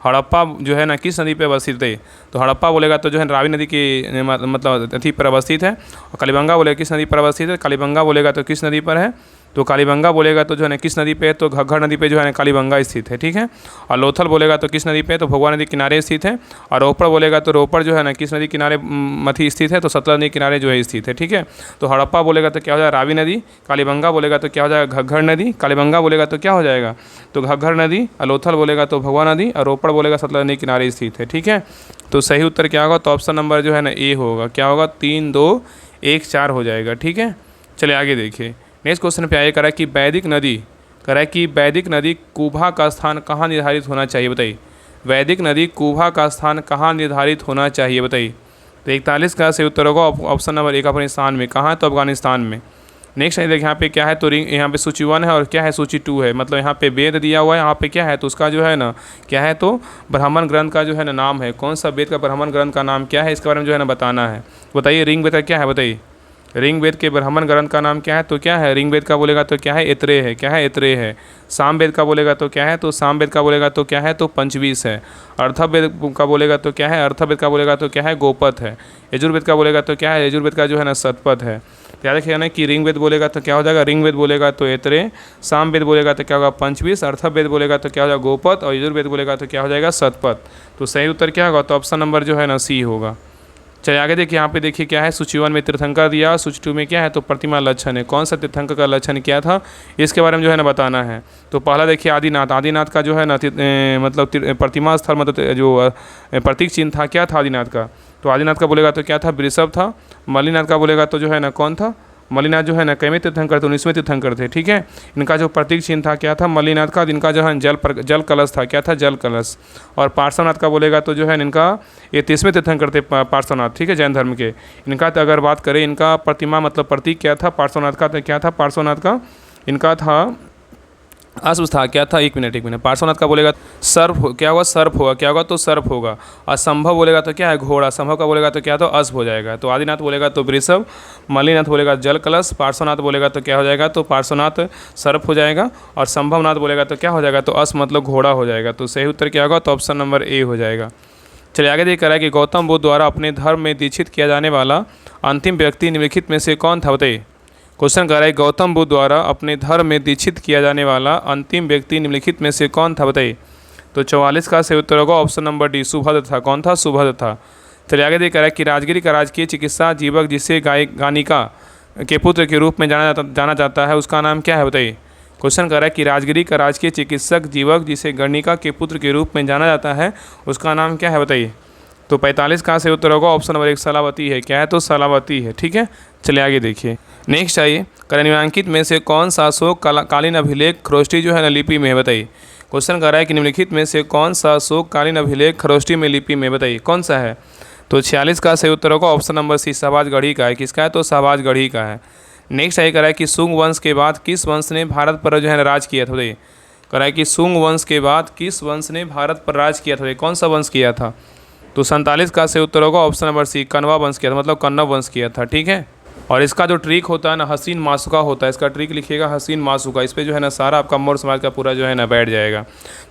हड़प्पा जो है ना किस नदी पर अवस्थित है। तो हड़प्पा बोलेगा तो जो है रावी नदी की मतलब अथी पर अवस्थित है। और कालीबंगा बोलेगा किस नदी पर अवस्थित है, कालीबंगा बोलेगा तो किस नदी पर है, तो कालीबंगा बोलेगा तो जो है ना किस नदी पे है, तो घग्घर नदी पे जो है ना कालीबंगा स्थित है। ठीक है। और लोथल बोलेगा तो किस नदी पे है, तो भगवा नदी किनारे स्थित है। और रोपड़ बोलेगा तो रोपड़ जो है ना किस नदी किनारे मथी स्थित है, तो सतलज नदी किनारे जो है स्थित है। ठीक है। तो हड़प्पा बोलेगा तो क्या हो जाएगा, रावी नदी। कालीबंगा बोलेगा तो क्या हो जाएगा, घग्घर नदी। कालीबंगा बोलेगा तो क्या हो जाएगा, तो घग्घर नदी। और लोथल बोलेगा तो भगवा नदी। और रोपड़ बोलेगा सतलज नदी किनारे स्थित है। ठीक है। तो सही उत्तर क्या होगा, तो ऑप्शन नंबर जो है ना ए होगा। क्या होगा, 3 2 1 4 हो जाएगा। ठीक है। चलिए आगे देखिए। नेक्स्ट क्वेश्चन पे आइए, करा कि वैदिक नदी कुभा का स्थान कहाँ निर्धारित होना चाहिए, बताइए। वैदिक नदी कुभा का स्थान कहाँ निर्धारित होना चाहिए, बताइए। तो 41 का सही उत्तर होगा ऑप्शन नंबर 1, अफगानिस्तान में। कहाँ है, तो अफगानिस्तान में। नेक्स्ट देखिए यहाँ पे क्या है, तो यहाँ पे सूची 1 है और क्या है, सूची 2 है। मतलब यहाँ पे वेद दिया हुआ है, यहाँ पे क्या है, तो उसका जो है ना क्या है, तो ब्राह्मण ग्रंथ का जो है ना नाम है। कौन सा वेद का ब्राह्मण ग्रंथ का नाम क्या है, इसके बारे में जो है ना बताना है। बताइए ऋग्वेद का क्या है, बताइए ऋग्वेद के ब्राह्मण ग्रंथ का नाम क्या है, तो क्या है, ऋग्वेद का बोलेगा तो क्या है, ऐत्रेय है। क्या है, ऐत्रेय है। सामवेद का बोलेगा तो क्या है, तो सामवेद का बोलेगा तो क्या है, तो पंचवीस है। अर्थवेद का बोलेगा तो क्या है, अर्थवेद का बोलेगा तो क्या है, गोपथ है। यजुर्वेद का बोलेगा तो क्या है, यजुर्वेद का जो है ना सतपथ है। तो याद रखिएगा ना कि ऋग्वेद बोलेगा तो क्या हो जाएगा, ऋग्वेद बोलेगा तो ऐत्रेय, सामवेद बोलेगा तो क्या होगा, पंचवीस, अर्थवेद बोलेगा तो क्या हो जाएगा, गोपथ, और यजुर्वेद बोलेगा तो क्या हो जाएगा, सतपथ। तो सही उत्तर क्या होगा, तो ऑप्शन नंबर जो है ना सी होगा। चलिए आगे देखिए। यहाँ पे देखिए क्या है, सूची 1 में तीर्थंकर दिया, सूची 2 में क्या है, तो प्रतिमा लक्षण है। कौन सा तीर्थंकर का लक्षण क्या था, इसके बारे में जो है ना बताना है। तो पहला देखिए आदिनाथ। आदिनाथ का जो है ना मतलब प्रतिमा स्थल मतलब जो प्रतीक चिन्ह था, क्या था आदिनाथ का, तो आदिनाथ का बोलेगा तो क्या था, वृषभ था। मल्लिनाथ का बोलेगा तो जो है ना कौन था, मल्लिनाथ जो है ना कैवें तीर्थंकर थे, 19वें तीर्थंकर थे। ठीक है। इनका जो प्रतीक चिन्ह था क्या था, मल्लिनाथ का, जिनका जो है जल कलश था। क्या था, जल कलश। और पार्श्वनाथ का बोलेगा तो जो है इनका ये 30वें तीर्थंकर थे पार्श्वनाथ। ठीक है, जैन धर्म के। इनका तो अगर बात करें, इनका प्रतिमा मतलब प्रतीक क्या था पार्श्वनाथ का, तो क्या था पार्श्वनाथ का, इनका था अश्व था। क्या था, एक मिनट। पार्श्वनाथ का बोलेगा सर्प, क्या होगा, सर्प होगा। क्या होगा, तो सर्प होगा। और संभव बोलेगा तो क्या है, घोड़ा। संभव का बोलेगा तो क्या, तो अश्व हो जाएगा। तो आदिनाथ बोलेगा तो वृषभ, मल्लिनाथ बोलेगा जल कलश, पार्श्वनाथ बोलेगा तो क्या हो जाएगा, तो पार्श्वनाथ सर्प हो जाएगा। और संभवनाथ बोलेगा तो क्या हो जाएगा, तो अश्व मतलब घोड़ा हो जाएगा। तो सही उत्तर क्या होगा, तो ऑप्शन नंबर ए हो जाएगा। चलिए आगे देख कर है कि गौतम बुद्ध द्वारा अपने धर्म में दीक्षित किया जाने वाला अंतिम व्यक्ति निम्नलिखित में से कौन था, बताइए। क्वेश्चन कर रहा है गौतम बुद्ध द्वारा अपने धर्म में दीक्षित किया जाने वाला अंतिम व्यक्ति निम्नलिखित में से कौन था, बताइए। तो 44 का सही उत्तर होगा ऑप्शन नंबर डी, सुभद्र था। कौन था, सुभद्र था। चलिए आगे देख रहा है कि राजगिरी का राजकीय चिकित्सा जीवक जिसे गायिका के पुत्र के रूप में जाना जाता है, उसका नाम क्या है, बताइए। क्वेश्चन कर रहा है कि राजगिरी का राजकीय चिकित्सक जीवक जिसे गणिका के पुत्र के रूप में जाना जाता है, उसका नाम क्या है, बताइए। तो 45 का सही उत्तर होगा ऑप्शन नंबर 1, सलावती है। क्या है, तो सलावती है। ठीक है। चलिए आगे देखिए। नेक्स्ट आइए, निम्नलिखित में से कौन सा अशोक कालीन अभिलेख खरोष्टी जो है ना लिपि में है, बताइए। क्वेश्चन कर रहा है कि निम्नलिखित में से कौन सा अशोक कालीन अभिलेख खरोष्टी में लिपि में, बताइए कौन सा है। तो 46 का सही उत्तर होगा ऑप्शन नंबर सी, शाहबाजगढ़ी का है। किसका है, तो शाहबाजगढ़ी का है। नेक्स्ट आइए, करा है कि शुंग वंश के बाद किस वंश ने भारत पर जो है राज किया था, बताइए। करा है कि शुंग वंश के बाद किस वंश ने भारत पर राज किया था, कौन सा वंश किया था। तो 47 का सही उत्तर होगा ऑप्शन नंबर सी, कण्वा वंश किया था, मतलब कण्व वंश किया था। ठीक है। और इसका जो ट्रिक होता है ना, हसीन मासुका होता है। इसका ट्रिक लिखिएगा हसीन मासुका। इस पे जो है ना सारा आपका मौर्य समाज का पूरा जो है ना बैठ जाएगा।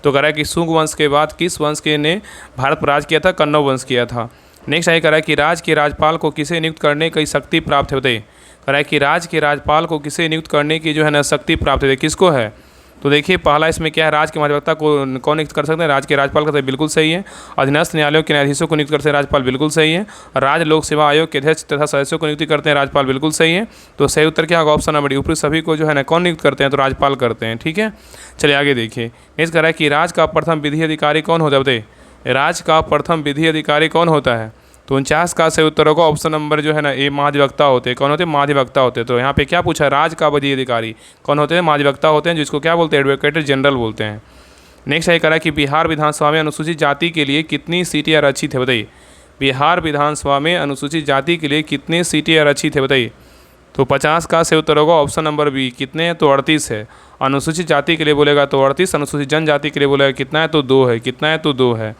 तो कह रहा है कि शुंग वंश के बाद किस वंश के ने भारत पर राज किया था, कण्व वंश किया था। नेक्स्ट आइए, कह रहा है कि राज्य के राज्यपाल को किसे नियुक्त करने की शक्ति प्राप्त है, बताइए। कह रहा है कि राज्य के राज्यपाल को किसे नियुक्त करने की जो है ना शक्ति प्राप्त है, किसको है। तो देखिए पहला इसमें क्या है, राज्य के महाधिवक्ता को कौन नियुक्त कर सकते हैं, राज्य के राज्यपाल का, बिल्कुल सही है। अधीनस्थ न्यायालयों के न्यायाधीशों को नियुक्त करते हैं राज्यपाल, बिल्कुल सही है। राज्य लोक सेवा आयोग के अध्यक्ष तथा सदस्यों को नियुक्ति करते हैं राज्यपाल, बिल्कुल सही है। तो सही उत्तर क्या होगा, ऑप्शन नंबर डी, ऊपरी सभी को जो है ना कौन नियुक्त करते हैं, तो राज्यपाल करते हैं। ठीक है। चलिए आगे देखिए। नेक्स्ट कह रहा है कि राज्य का प्रथम विधि अधिकारी कौन होता है, बताइए। राज्य का प्रथम विधि अधिकारी कौन होता है। तो 49 का सही उत्तर होगा ऑप्शन नंबर जो है ना ए, महाधिवक्ता होते हैं। कौन होते हैं, महाधिवक्ता होते हैं। तो यहाँ पे क्या पूछा, राज्य का विधि अधिकारी कौन होते हैं, महाधिवक्ता होते हैं, जिसको क्या बोलते हैं, एडवोकेट जनरल बोलते हैं। नेक्स्ट ये करा कि बिहार विधानसभा में अनुसूचित जाति के लिए कितनी सीटें आरक्षित है, बताइए। बिहार विधानसभा में अनुसूचित जाति के लिए कितनी सीटें आरक्षित है, बताइए। तो 50 का सही उत्तर होगा ऑप्शन नंबर बी, कितने हैं, तो 38 है। अनुसूचित जाति के लिए बोलेगा तो 38, अनुसूचित जनजाति के लिए बोलेगा कितना है, तो 2 है। कितना है, तो 2 है।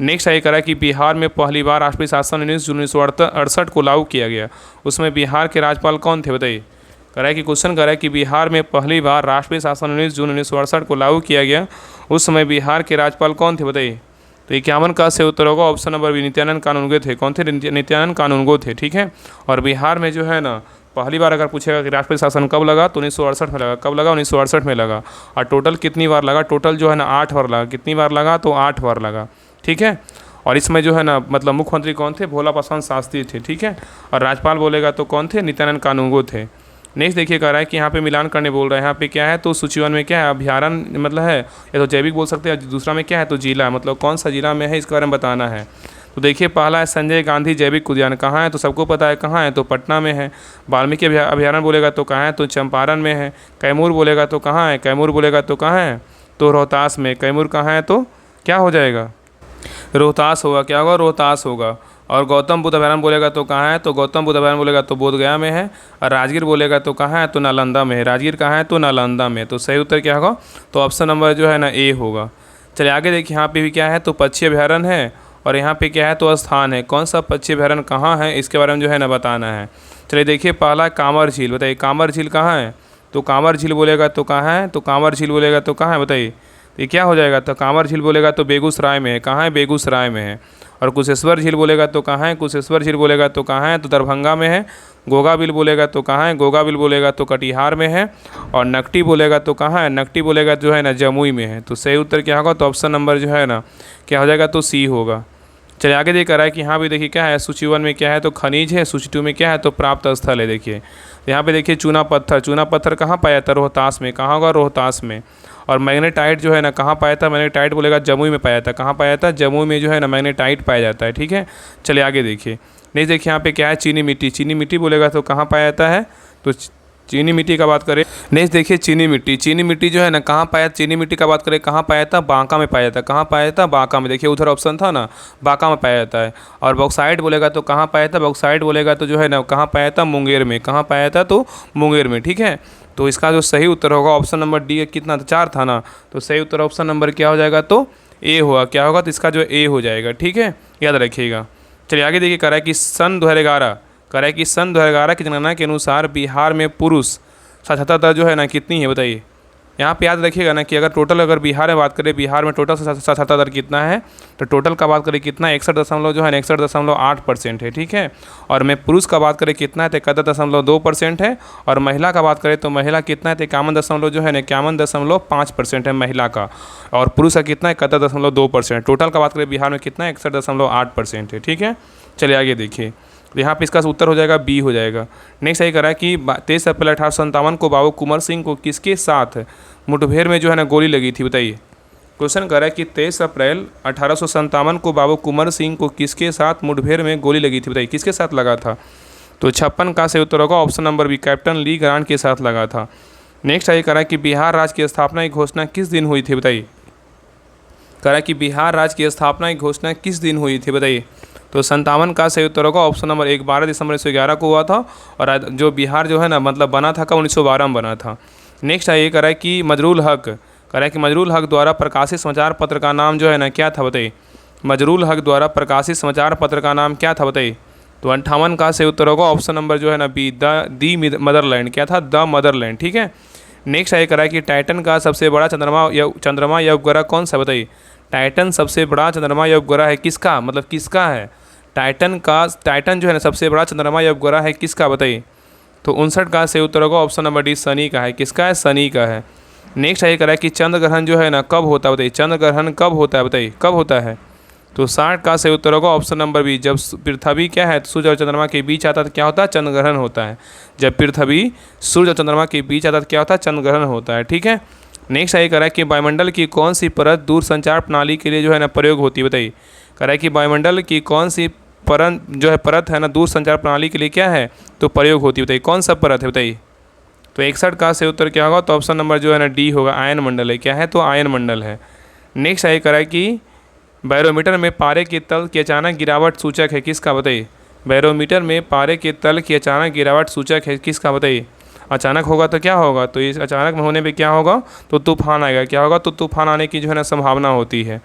नेक्स्ट ये करा कि बिहार में पहली बार राष्ट्रपति शासन 19 जून 1968 को लागू किया गया, उसमें बिहार के राज्यपाल कौन थे बताइए। करा है कि क्वेश्चन करा है कि बिहार में पहली बार राष्ट्रपति शासन 19 जून 1968 को लागू किया गया, उस समय बिहार के राज्यपाल कौन थे बताइए। तो 51 का से उत्तर होगा ऑप्शन नंबर बी, नित्यानंद कानूनगो थे। कौन थे? नित्यानंद कानूनगो थे। ठीक है। और बिहार में जो है ना पहली बार अगर पूछेगा कि राष्ट्रपति शासन कब लगा तो 1968 में लगा। कब लगा? 1968 में लगा। और टोटल कितनी बार लगा? टोटल जो है ना 8 बार लगा। कितनी बार लगा? तो 8 बार लगा। ठीक है। और इसमें जो है ना मतलब मुख्यमंत्री कौन थे? भोला पासवान शास्त्री थे। ठीक है। और राज्यपाल बोलेगा तो कौन थे? नित्यानंद कानूनगो थे। नेक्स्ट देखिए कह रहा है कि यहाँ पे मिलान करने बोल रहा है। यहाँ पे क्या है? तो सूची 1 में क्या है? अभ्यारण्य मतलब है, या तो जैविक बोल सकते हैं। दूसरा में क्या है? तो जिला, मतलब कौन सा जिला में है इसके बारे में बताना है। तो देखिए पहला है संजय गांधी जैविक उद्यान। कहाँ है? तो सबको पता है कहाँ है, तो पटना में है। वाल्मीकि अभ्यारण्य बोलेगा तो कहाँ है? तो चंपारण में है। कैमूर बोलेगा तो कहाँ है? कैमूर बोलेगा तो कहाँ है? तो रोहतास में। कैमूर कहाँ है? तो क्या हो जाएगा? रोहतास होगा। क्या होगा? रोहतास होगा। और गौतम बुद्ध अभ्यारण्य बोलेगा तो कहाँ है? तो गौतम बुद्ध अभ्यारण्य बोलेगा तो बोधगया में है। और राजगीर बोलेगा तो कहाँ है? तो नालंदा में है। राजगीर कहाँ है? तो नालंदा में। तो सही उत्तर क्या होगा? तो ऑप्शन नंबर जो है ना ए होगा। चलिए आगे देखिए यहाँ पे भी क्या है? तो पक्षी अभ्यारण्य है। और यहाँ पे क्या है? तो स्थान है। कौन सा पक्षी अभ्यारण्य कहाँ है इसके बारे में जो है ना बताना है। चलिए देखिए पहला कांवर झील। बताइए कांवर झील कहाँ है? तो कांवर झील बोलेगा तो कहाँ है? तो कांवर झील बोलेगा तो कहाँ है बताइए। ये क्या हो जाएगा? तो कांवर झील बोलेगा तो बेगूसराय में है। कहाँ है? बेगूसराय में है। और कुशेश्वर झील बोलेगा तो कहाँ है? कुशेश्वर झील बोलेगा तो कहाँ है? तो दरभंगा में है। गोगाबिल बोलेगा तो कहाँ है? गोगाबिल बोलेगा तो कटिहार में है। और नकटी बोलेगा तो कहाँ है? नकटी बोलेगा जो है ना जमुई में है। तो सही उत्तर क्या होगा? तो ऑप्शन नंबर जो है ना क्या हो जाएगा? तो सी होगा। चलिए आगे देखा रहा है कि यहाँ भी देखिए क्या है? सूची 1 में क्या है? तो खनिज है। सूची 2 में क्या है? तो प्राप्त स्थल है। देखिए यहाँ पे देखिए चूना पत्थर। चूना पत्थर कहाँ पाया जाता है? रोहतास में। कहाँ होगा? रोहतास में। और मैग्नेटाइट जो है ना कहाँ पाया था? मैग्नेटाइट बोलेगा जमुई में पाया जाता है। कहाँ पाया जाता है? जमुई में जो है ना मैग्नेटाइट पाया जाता है। ठीक है। चलिए आगे देखिए। नहीं देखिए यहाँ पे क्या है? चीनी मिट्टी। चीनी मिट्टी बोलेगा तो कहाँ पाया जाता है? तो चीनी मिट्टी का बात करें। नेक्स्ट देखिए चीनी मिट्टी। चीनी मिट्टी जो है ना कहाँ पाया? चीनी मिट्टी का बात करें कहाँ पाया था? बांका में पाया जाता है। कहाँ पाया जाता? बांका में। देखिए उधर ऑप्शन था ना, बांका में पाया जाता है। और बॉक्साइट बोलेगा तो कहाँ पाया था? बॉक्साइट बोलेगा तो जो है ना कहाँ पाया था? मुंगेर में। कहाँ पाया था? तो मुंगेर में। ठीक है। तो इसका जो सही उत्तर होगा ऑप्शन नंबर डी। कितना था? 4 था ना। तो सही उत्तर ऑप्शन नंबर क्या हो जाएगा? तो ए होगा। क्या होगा? तो इसका जो ए हो जाएगा। ठीक है, याद रखिएगा। चलिए आगे देखिए कह रहा है कि सन 2011 की जनगणना के अनुसार बिहार में पुरुष साक्षरता दर जो है ना कितनी है बताइए। यहाँ पे याद रखिएगा ना कि अगर अगर बिहार में बात करें, बिहार में टोटल साक्षरता दर कितना है, तो टोटल का बात करें कितना 61.8% है। ठीक है। और मैं पुरुष का बात करें कितना है तो 71.2% है। और महिला का बात करें तो महिला कितना है तो 51.5% है महिला का। और पुरुष का कितना है 71.2%। टोटल का बात करें बिहार में कितना है 61.8% है। ठीक है। चलिए आगे देखिए। तो यहाँ पे इसका उत्तर हो जाएगा बी हो जाएगा। नेक्स्ट यही करा है कि 23 अप्रैल 1857 को बाबू कुंवर सिंह को किसके साथ मुठभेड़ में जो है ना गोली लगी थी बताइए। क्वेश्चन कर रहा है कि 23 अप्रैल 1857 को बाबू कुंवर सिंह को किसके साथ मुठभेड़ में गोली लगी थी बताइए। किसके साथ लगा था? तो 56 का से उत्तर होगा ऑप्शन नंबर बी, कैप्टन ली ग्रांट के साथ लगा था। नेक्स्ट यही करा है कि बिहार राज्य की स्थापना की घोषणा किस दिन हुई थी बताइए। कह रहा है कि बिहार राज्य की स्थापना की घोषणा किस दिन हुई थी बताइए। तो 57 का सही उत्तर होगा ऑप्शन नंबर 1, 12 दिसंबर 1911 को हुआ था। और जो बिहार जो है ना मतलब बना था कब? 1912 में बना था। नेक्स्ट ये कह रहा है कि मजरूल हक, कह रहा है कि मजरूल हक द्वारा प्रकाशित समाचार पत्र का नाम जो है ना क्या था बताइए। मजरूल हक द्वारा प्रकाशित समाचार पत्र का नाम क्या था बताइए। तो 58 का सही उत्तर होगा ऑप्शन नंबर जो है ना बी, दी मदरलैंड। क्या था? The Motherland. ठीक है। नेक्स्ट ये कह रहा है कि टाइटन का सबसे बड़ा चंद्रमा या उपग्रह कौन सा बताइए। टाइटन सबसे बड़ा चंद्रमा या उपग्रह है किसका? मतलब किसका है? टाइटन जो है ना सबसे बड़ा चंद्रमा या उपग्रह है किसका बताइए। तो 59 का सही उत्तर होगा ऑप्शन नंबर डी, शनि का है। किसका है? शनि का है। नेक्स्ट ये कह रहा है कि चंद्र ग्रहण जो है ना कब होता है बताइए। चंद्र ग्रहण कब होता है बताइए, कब होता है। तो 60 का सही उत्तर होगा ऑप्शन नंबर बी, जब पृथ्वी क्या है सूर्य और चंद्रमा के बीच आता है तो क्या होता है? चंद्र ग्रहण होता है। जब पृथ्वी सूर्य और चंद्रमा के बीच आता है तो क्या होता है? चंद्र ग्रहण होता है। ठीक है। नेक्स्ट ये कह रहा है कि वायुमंडल की कौन सी परत दूर संचार प्रणाली के लिए जो है ना प्रयोग होती है बताइए। कह रहा है कि वायुमंडल की कौन सी परत है ना दूर संचार प्रणाली के लिए क्या है तो प्रयोग होती है बताइए। कौन सा परत है बताइए। तो 61 का सही उत्तर क्या होगा? तो ऑप्शन नंबर जो है ना डी होगा, आयन मंडल है। क्या है? तो आयन मंडल है। नेक्स्ट ये कह रहा है कि बैरोमीटर में पारे के तल की अचानक गिरावट सूचक है किसका बताइए। बैरोमीटर में पारे के तल की अचानक गिरावट सूचक है किसका बताइए। अचानक होगा तो क्या होगा? तो इस अचानक में होने पे क्या होगा? तो तूफान आएगा। क्या होगा? तो तूफान आने की जो है ना संभावना होती है।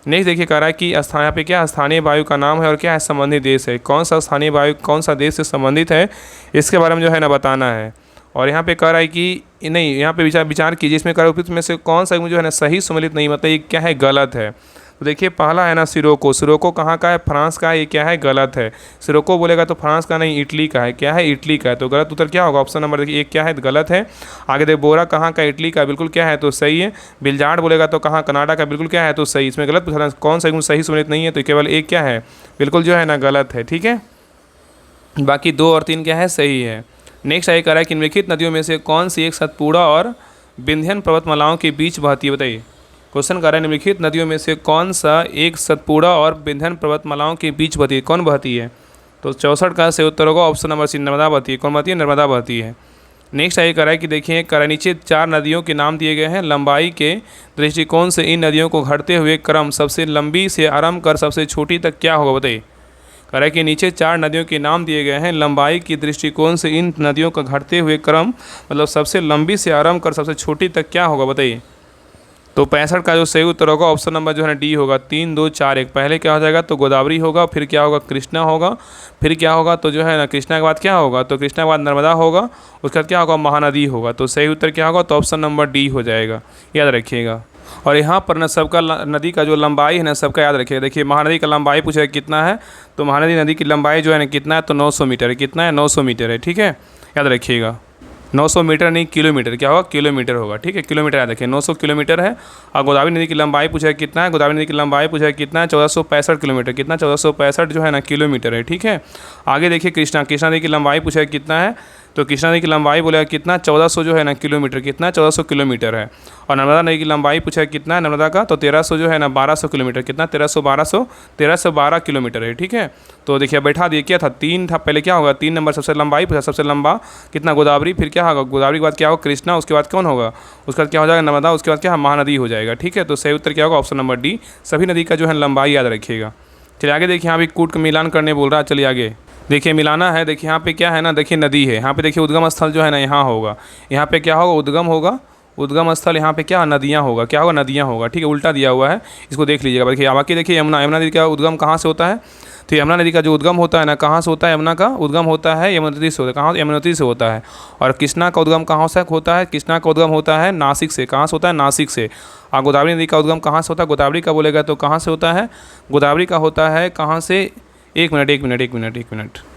नेक्स्ट देखिए कह रहा है कि स्थान यहाँ पे क्या स्थानीय वायु का नाम है और क्या है संबंधित देश है। कौन सा स्थानीय वायु कौन सा देश से संबंधित है इसके बारे में जो है ना बताना है। और यहाँ पे कह रहा है कि नहीं, यहाँ पे विचार कीजिए, इसमें कह रहा है उपयुक्त में से कौन सा जो है ना सही सम्मिलित नहीं, मतलब ये क्या है गलत है। तो देखिए पहला है ना सिरोको। सिरोको कहाँ का है? फ्रांस का है। ये क्या है? गलत है। सिरोको बोलेगा तो फ्रांस का नहीं, इटली का है। क्या है? इटली का है। तो गलत उत्तर क्या होगा? ऑप्शन नंबर देखिए एक क्या है? गलत है। आगे देखिए बोरा कहाँ का? इटली का। बिल्कुल क्या है? तो सही है। बिलजार्ड बोलेगा तो कहाँ? कनाडा का। बिल्कुल क्या है? तो सही। इसमें गलत पूछा कौन सा सही सम्मिलित नहीं है, तो केवल एक क्या है? बिल्कुल जो है ना गलत है। ठीक है, बाकी 2 और 3 क्या है? सही है। नेक्स्ट आगे कह रहा है कि निम्नलिखित नदियों में से कौन सी एक सतपुड़ा और विंध्यन पर्वतमालाओं के बीच बहती है? बताइए, क्वेश्चन कर रहा है निम्नलिखित नदियों में से कौन सा एक सतपुड़ा और विंध्यन पर्वतमालाओं के बीच बहती है? कौन बहती है? तो 64 का सही उत्तर होगा ऑप्शन नंबर सी, नर्मदा बहती है। कौन बहती है? नर्मदा बहती है। नेक्स्ट आगे कर रहा है कि देखिए कर नीचे 4 नदियों के नाम दिए गए हैं। लंबाई के दृष्टिकोण से इन नदियों को घटते हुए क्रम सबसे लंबी से आरंभ कर सबसे छोटी तक क्या होगा? बताइए, कह रहा है कि नीचे 4 नदियों के नाम दिए गए हैं। लंबाई की दृष्टिकोण से इन नदियों का घटते हुए क्रम मतलब सबसे लंबी से आरंभ कर सबसे छोटी तक क्या होगा? बताइए। तो 65 का जो सही उत्तर होगा ऑप्शन नंबर जो है ना डी होगा। 3 2 4 1। पहले क्या हो जाएगा? तो गोदावरी होगा, फिर क्या होगा? कृष्णा होगा, फिर क्या होगा? तो जो है ना कृष्णा के बाद क्या होगा? तो कृष्णा के बाद नर्मदा होगा, उसके बाद क्या होगा? महानदी होगा। तो सही उत्तर क्या होगा? तो ऑप्शन नंबर डी हो जाएगा, याद रखिएगा। और यहाँ पर ना सबका नदी का जो लंबाई है ना सबका याद रखिएगा। देखिए महानदी का लंबाई पूछा कितना है, तो महानदी नदी की लंबाई जो है ना कितना है? तो 900 मीटर है। कितना है? 900 मीटर है। ठीक है, याद रखिएगा। 900 मीटर नहीं, किलोमीटर। क्या होगा? किलोमीटर होगा। ठीक है, किलोमीटर याद रखिए। 900 किलोमीटर है। और गोदावरी नदी की लंबाई पूछा कितना है? गोदावरी नदी की लंबाई पूछा कितना है? 1465 किलोमीटर। कितना? 1465 जो है ना किलोमीटर है। ठीक है, आगे देखिए कृष्णा नदी की लंबाई पूछा कितना है? तो कृष्णा नदी की लंबाई बोलेगा कितना? 1400 जो है ना किलोमीटर। कितना? 1400 किलोमीटर है। और नर्मदा नदी की लंबाई पूछा कितना है नर्मदा का? तो 1300 जो है ना 1200 किलोमीटर। कितना? 1312 किलोमीटर है। ठीक है, तो देखिए बैठा दिए क्या था? 3 था पहले। क्या होगा? 3 नंबर सबसे लंबाई पूछा, सबसे लंबा कितना? गोदावरी। फिर क्या होगा? गोदावरी के बाद क्या होगा? कृष्णा। उसके बाद कौन होगा? उसके बाद क्या हो जाएगा? नर्मदा। उसके बाद क्या? महानदी हो जाएगा। ठीक है, तो सही उत्तर क्या होगा? Option number D. सभी नदी का जो है लंबाई याद रखिएगा। चलिए आगे देखिए, यहाँ भी कूट का मिलान करने बोल रहा है। चलिए आगे देखिए मिलाना है। देखिए यहाँ पे क्या है ना, देखिए नदी है। यहाँ पे देखिए उद्गम स्थल जो है ना यहाँ होगा। यहाँ पे क्या होगा? उद्गम होगा। उद्गम स्थल यहाँ पे क्या? नदियाँ होगा। क्या होगा? नदियाँ होगा। ठीक है, उल्टा दिया हुआ है, इसको देख लीजिएगा। देखिए बाकी देखिए यमुना नदी का उद्गम कहाँ से होता है? तो यमुना नदी का जो उद्गम होता है ना कहाँ से होता है? यमुना का उद्गम होता है यमुनोत्री से होता है। कहाँ? यमुनोत्री से होता है। और कृष्णा का उद्गम कहाँ से होता है? कृष्णा का उद्गम होता है नासिक से। कहाँ से होता है? नासिक से। और गोदावरी नदी का उद्गम कहाँ से होता है? गोदावरी का बोलेगा तो कहाँ से होता है? गोदावरी का होता है कहाँ से? एक मिनट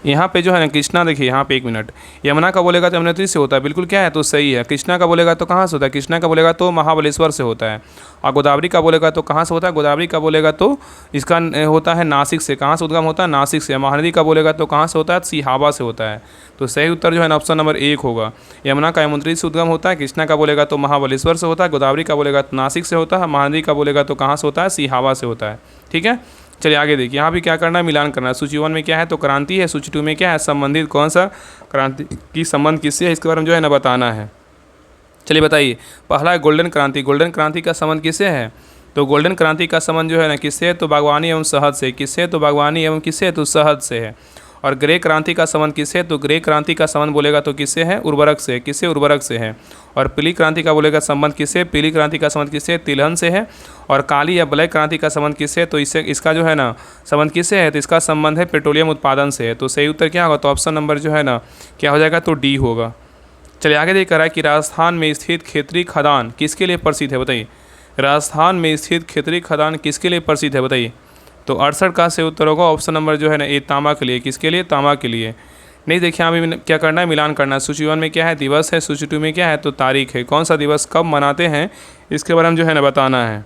यहाँ पे जो है ना कृष्णा देखिए यहाँ पे 1 मिनट। यमुना का बोलेगा तो यमुनोत्री से होता है। बिल्कुल क्या है? तो सही है। कृष्णा का बोलेगा तो कहाँ से होता है? कृष्णा का बोलेगा तो महाबलेश्वर से होता है। और गोदावरी का बोलेगा तो कहाँ से होता है? गोदावरी का बोलेगा तो इसका होता है नासिक से। कहाँ से उद्गम होता है? नासिक से। महानदी का बोलेगा तो कहाँ से होता है? सिहावा से होता है। तो सही उत्तर जो है ना ऑप्शन नंबर 1 होगा। यमुना का यमुनोत्री से उद्गम होता है। कृष्णा का बोलेगा तो महाबलेश्वर से होता है। गोदावरी का बोलेगा तो नासिक से होता है। महानदी का बोलेगा तो कहाँ से होता है? सिहावा से होता है। ठीक है, चलिए आगे देखिए, यहाँ भी क्या करना है? मिलान करना है। सूची 1 में क्या है? तो क्रांति है। सूची 2 में क्या है? संबंधित कौन सा क्रांति की संबंध किससे है इसके बारे में जो है ना बताना है। चलिए बताइए, पहला है गोल्डन क्रांति। गोल्डन क्रांति का संबंध किससे है? तो गोल्डन क्रांति का संबंध जो है ना किससे है? तो बागवानी एवं शहद से। किससे? तो बागवानी एवं किससे? तो शहद से है। और ग्रे क्रांति का संबंध किससे? तो ग्रे क्रांति का संबंध बोलेगा तो किससे है? उर्वरक से। किससे? उर्वरक से है। और पीली क्रांति का बोलेगा संबंध किससे? पीली क्रांति का संबंध किससे? तिलहन से है। और काली या ब्लैक क्रांति का संबंध किससे? तो इसका जो है ना संबंध किससे है? तो इसका संबंध है पेट्रोलियम उत्पादन से है। तो सही उत्तर क्या होगा? तो ऑप्शन नंबर जो है ना क्या हो जाएगा? तो डी होगा। चलिए आगे देख रहा है कि राजस्थान में स्थित खेतरी खदान किसके लिए प्रसिद्ध है? बताइए, राजस्थान में स्थित खेतरी खदान किसके लिए प्रसिद्ध है? बताइए। तो 68 का सही उत्तर होगा ऑप्शन नंबर जो है ना ए, तांबा के लिए। किसके लिए? तांबा के लिए। नहीं देखिए यहाँ भी क्या करना है? मिलान करना है। सूची 1 में क्या है? दिवस है। सूची 2 में क्या है? तो तारीख है। कौन सा दिवस कब मनाते हैं इसके बारे में जो है ना बताना है।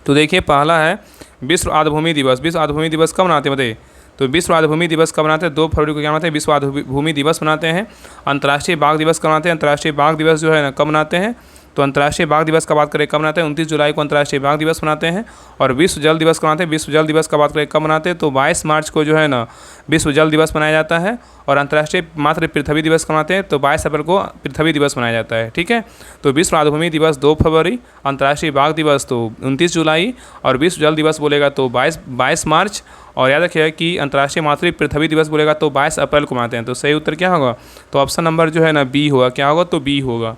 तो देखिए पहला है विश्व आर्द्रभूमि दिवस। विश्व आर्द्रभूमि दिवस कब मनाते हैं? बताइए। तो विश्व आर्द्रभूमि दिवस कब मनाते हैं? 2 फरवरी को क्या मनाते हैं? विश्व आर्द्रभूमि दिवस मनाते हैं। अंतर्राष्ट्रीय बाघ दिवस कब मनाते हैं? अंतर्राष्ट्रीय बाघ दिवस जो है ना कब मनाते हैं? तो अंतर्राष्ट्रीय बाघ दिवस का बात करें कब मनाते हैं? 29 जुलाई को अंतर्राष्ट्रीय बाघ दिवस मनाते हैं। और विश्व जल दिवस कब मनाते हैं? विश्व जल दिवस का बात करें कब मनाते हैं? तो 22 मार्च को जो है ना विश्व जल दिवस मनाया जाता है। और अंतर्राष्ट्रीय मात्र पृथ्वी दिवस कब मनाते हैं? तो 22 अप्रैल को पृथ्वी दिवस मनाया जाता है। ठीक है, तो विश्व आर्द्रभूमि दिवस 2 फरवरी, अंतर्राष्ट्रीय बाघ दिवस तो 29 जुलाई, और विश्व जल दिवस बोलेगा तो 22 मार्च। और याद रखिएगा कि अंतर्राष्ट्रीय मातृ पृथ्वी दिवस बोलेगा तो 22 अप्रैल को मनाते हैं। तो सही उत्तर क्या होगा? तो ऑप्शन नंबर जो है ना बी होगा। क्या होगा? तो बी होगा।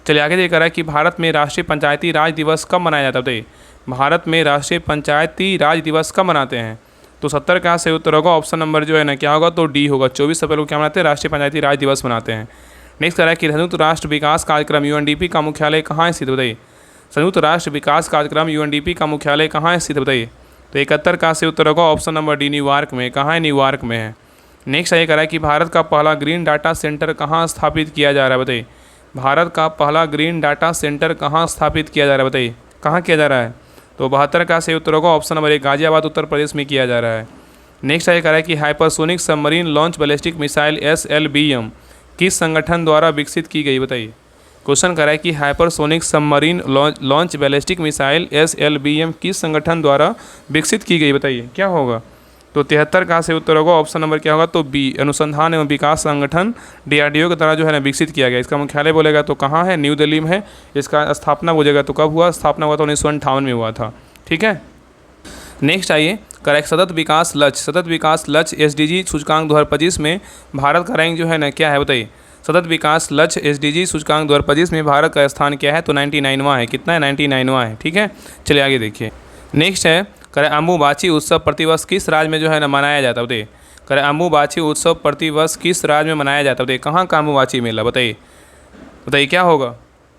चलिए आगे देख रहा है कि भारत में राष्ट्रीय पंचायती राज दिवस कब मनाया जाता है? बताइए, भारत में राष्ट्रीय पंचायती राज दिवस कब मनाते हैं? तो 70 का सही उत्तर होगा ऑप्शन नंबर जो है ना क्या होगा, तो डी होगा। 24 अप्रैल को क्या मनाते हैं? राष्ट्रीय पंचायती राज दिवस मनाते हैं। नेक्स्ट कह रहा है कि संयुक्त राष्ट्र विकास कार्यक्रम यूएनडीपी का मुख्यालय कहाँ स्थित, बताइए। संयुक्त राष्ट्र विकास कार्यक्रम यूएनडीपी का मुख्यालय कहाँ स्थित, बताइए। तो 71 का सही उत्तर होगा ऑप्शन नंबर डी, न्यूयॉर्क में। कहाँ है? न्यूयॉर्क में है। नेक्स्ट ये कह रहा है कि भारत का पहला ग्रीन डाटा सेंटर कहाँ स्थापित किया जा रहा है, बताइए। भारत का पहला ग्रीन डाटा सेंटर कहाँ स्थापित किया जा रहा है, बताइए। कहाँ किया जा रहा है? तो 72 का सही उत्तर होगा ऑप्शन नंबर 1, गाजियाबाद उत्तर प्रदेश में किया जा रहा है। नेक्स्ट ये कह रहा है कि hypersonic submarine launch ballistic missile SLBM किस संगठन द्वारा विकसित की गई, बताइए। क्वेश्चन कर रहा है कि hypersonic submarine launch ballistic missile SLBM किस संगठन द्वारा विकसित की गई, बताइए। क्या होगा? तो 73 का सही उत्तर होगा ऑप्शन नंबर क्या होगा, तो बी, अनुसंधान एवं विकास संगठन DRDO के द्वारा जो है ना विकसित किया गया। इसका मुख्यालय बोलेगा तो कहाँ है? न्यू दिल्ली में है। इसका स्थापना बोलेगा तो कब हुआ? स्थापना हुआ तो 1958 में हुआ था। ठीक है। नेक्स्ट आइए, करेक्ट सतत विकास लक्ष्य SDG सूचकांक 2025 में भारत का रैंक जो है ना क्या है, बताइए। सतत विकास लक्ष्य SDG सूचकांक 2025 में भारत का स्थान क्या है? तो 99वां है। कितना है? 99वां है। ठीक है। चलिए आगे देखिए। नेक्स्ट है, करें अंबुबाची उत्सव प्रतिवर्ष किस राज्य में जो है ना मनाया जाता है, बताइए। करें अंबुबाची उत्सव प्रतिवर्ष किस राज्य में मनाया जाता है, बताइए। कहाँ का अंबुबाची मेला, बताइए। क्या होगा?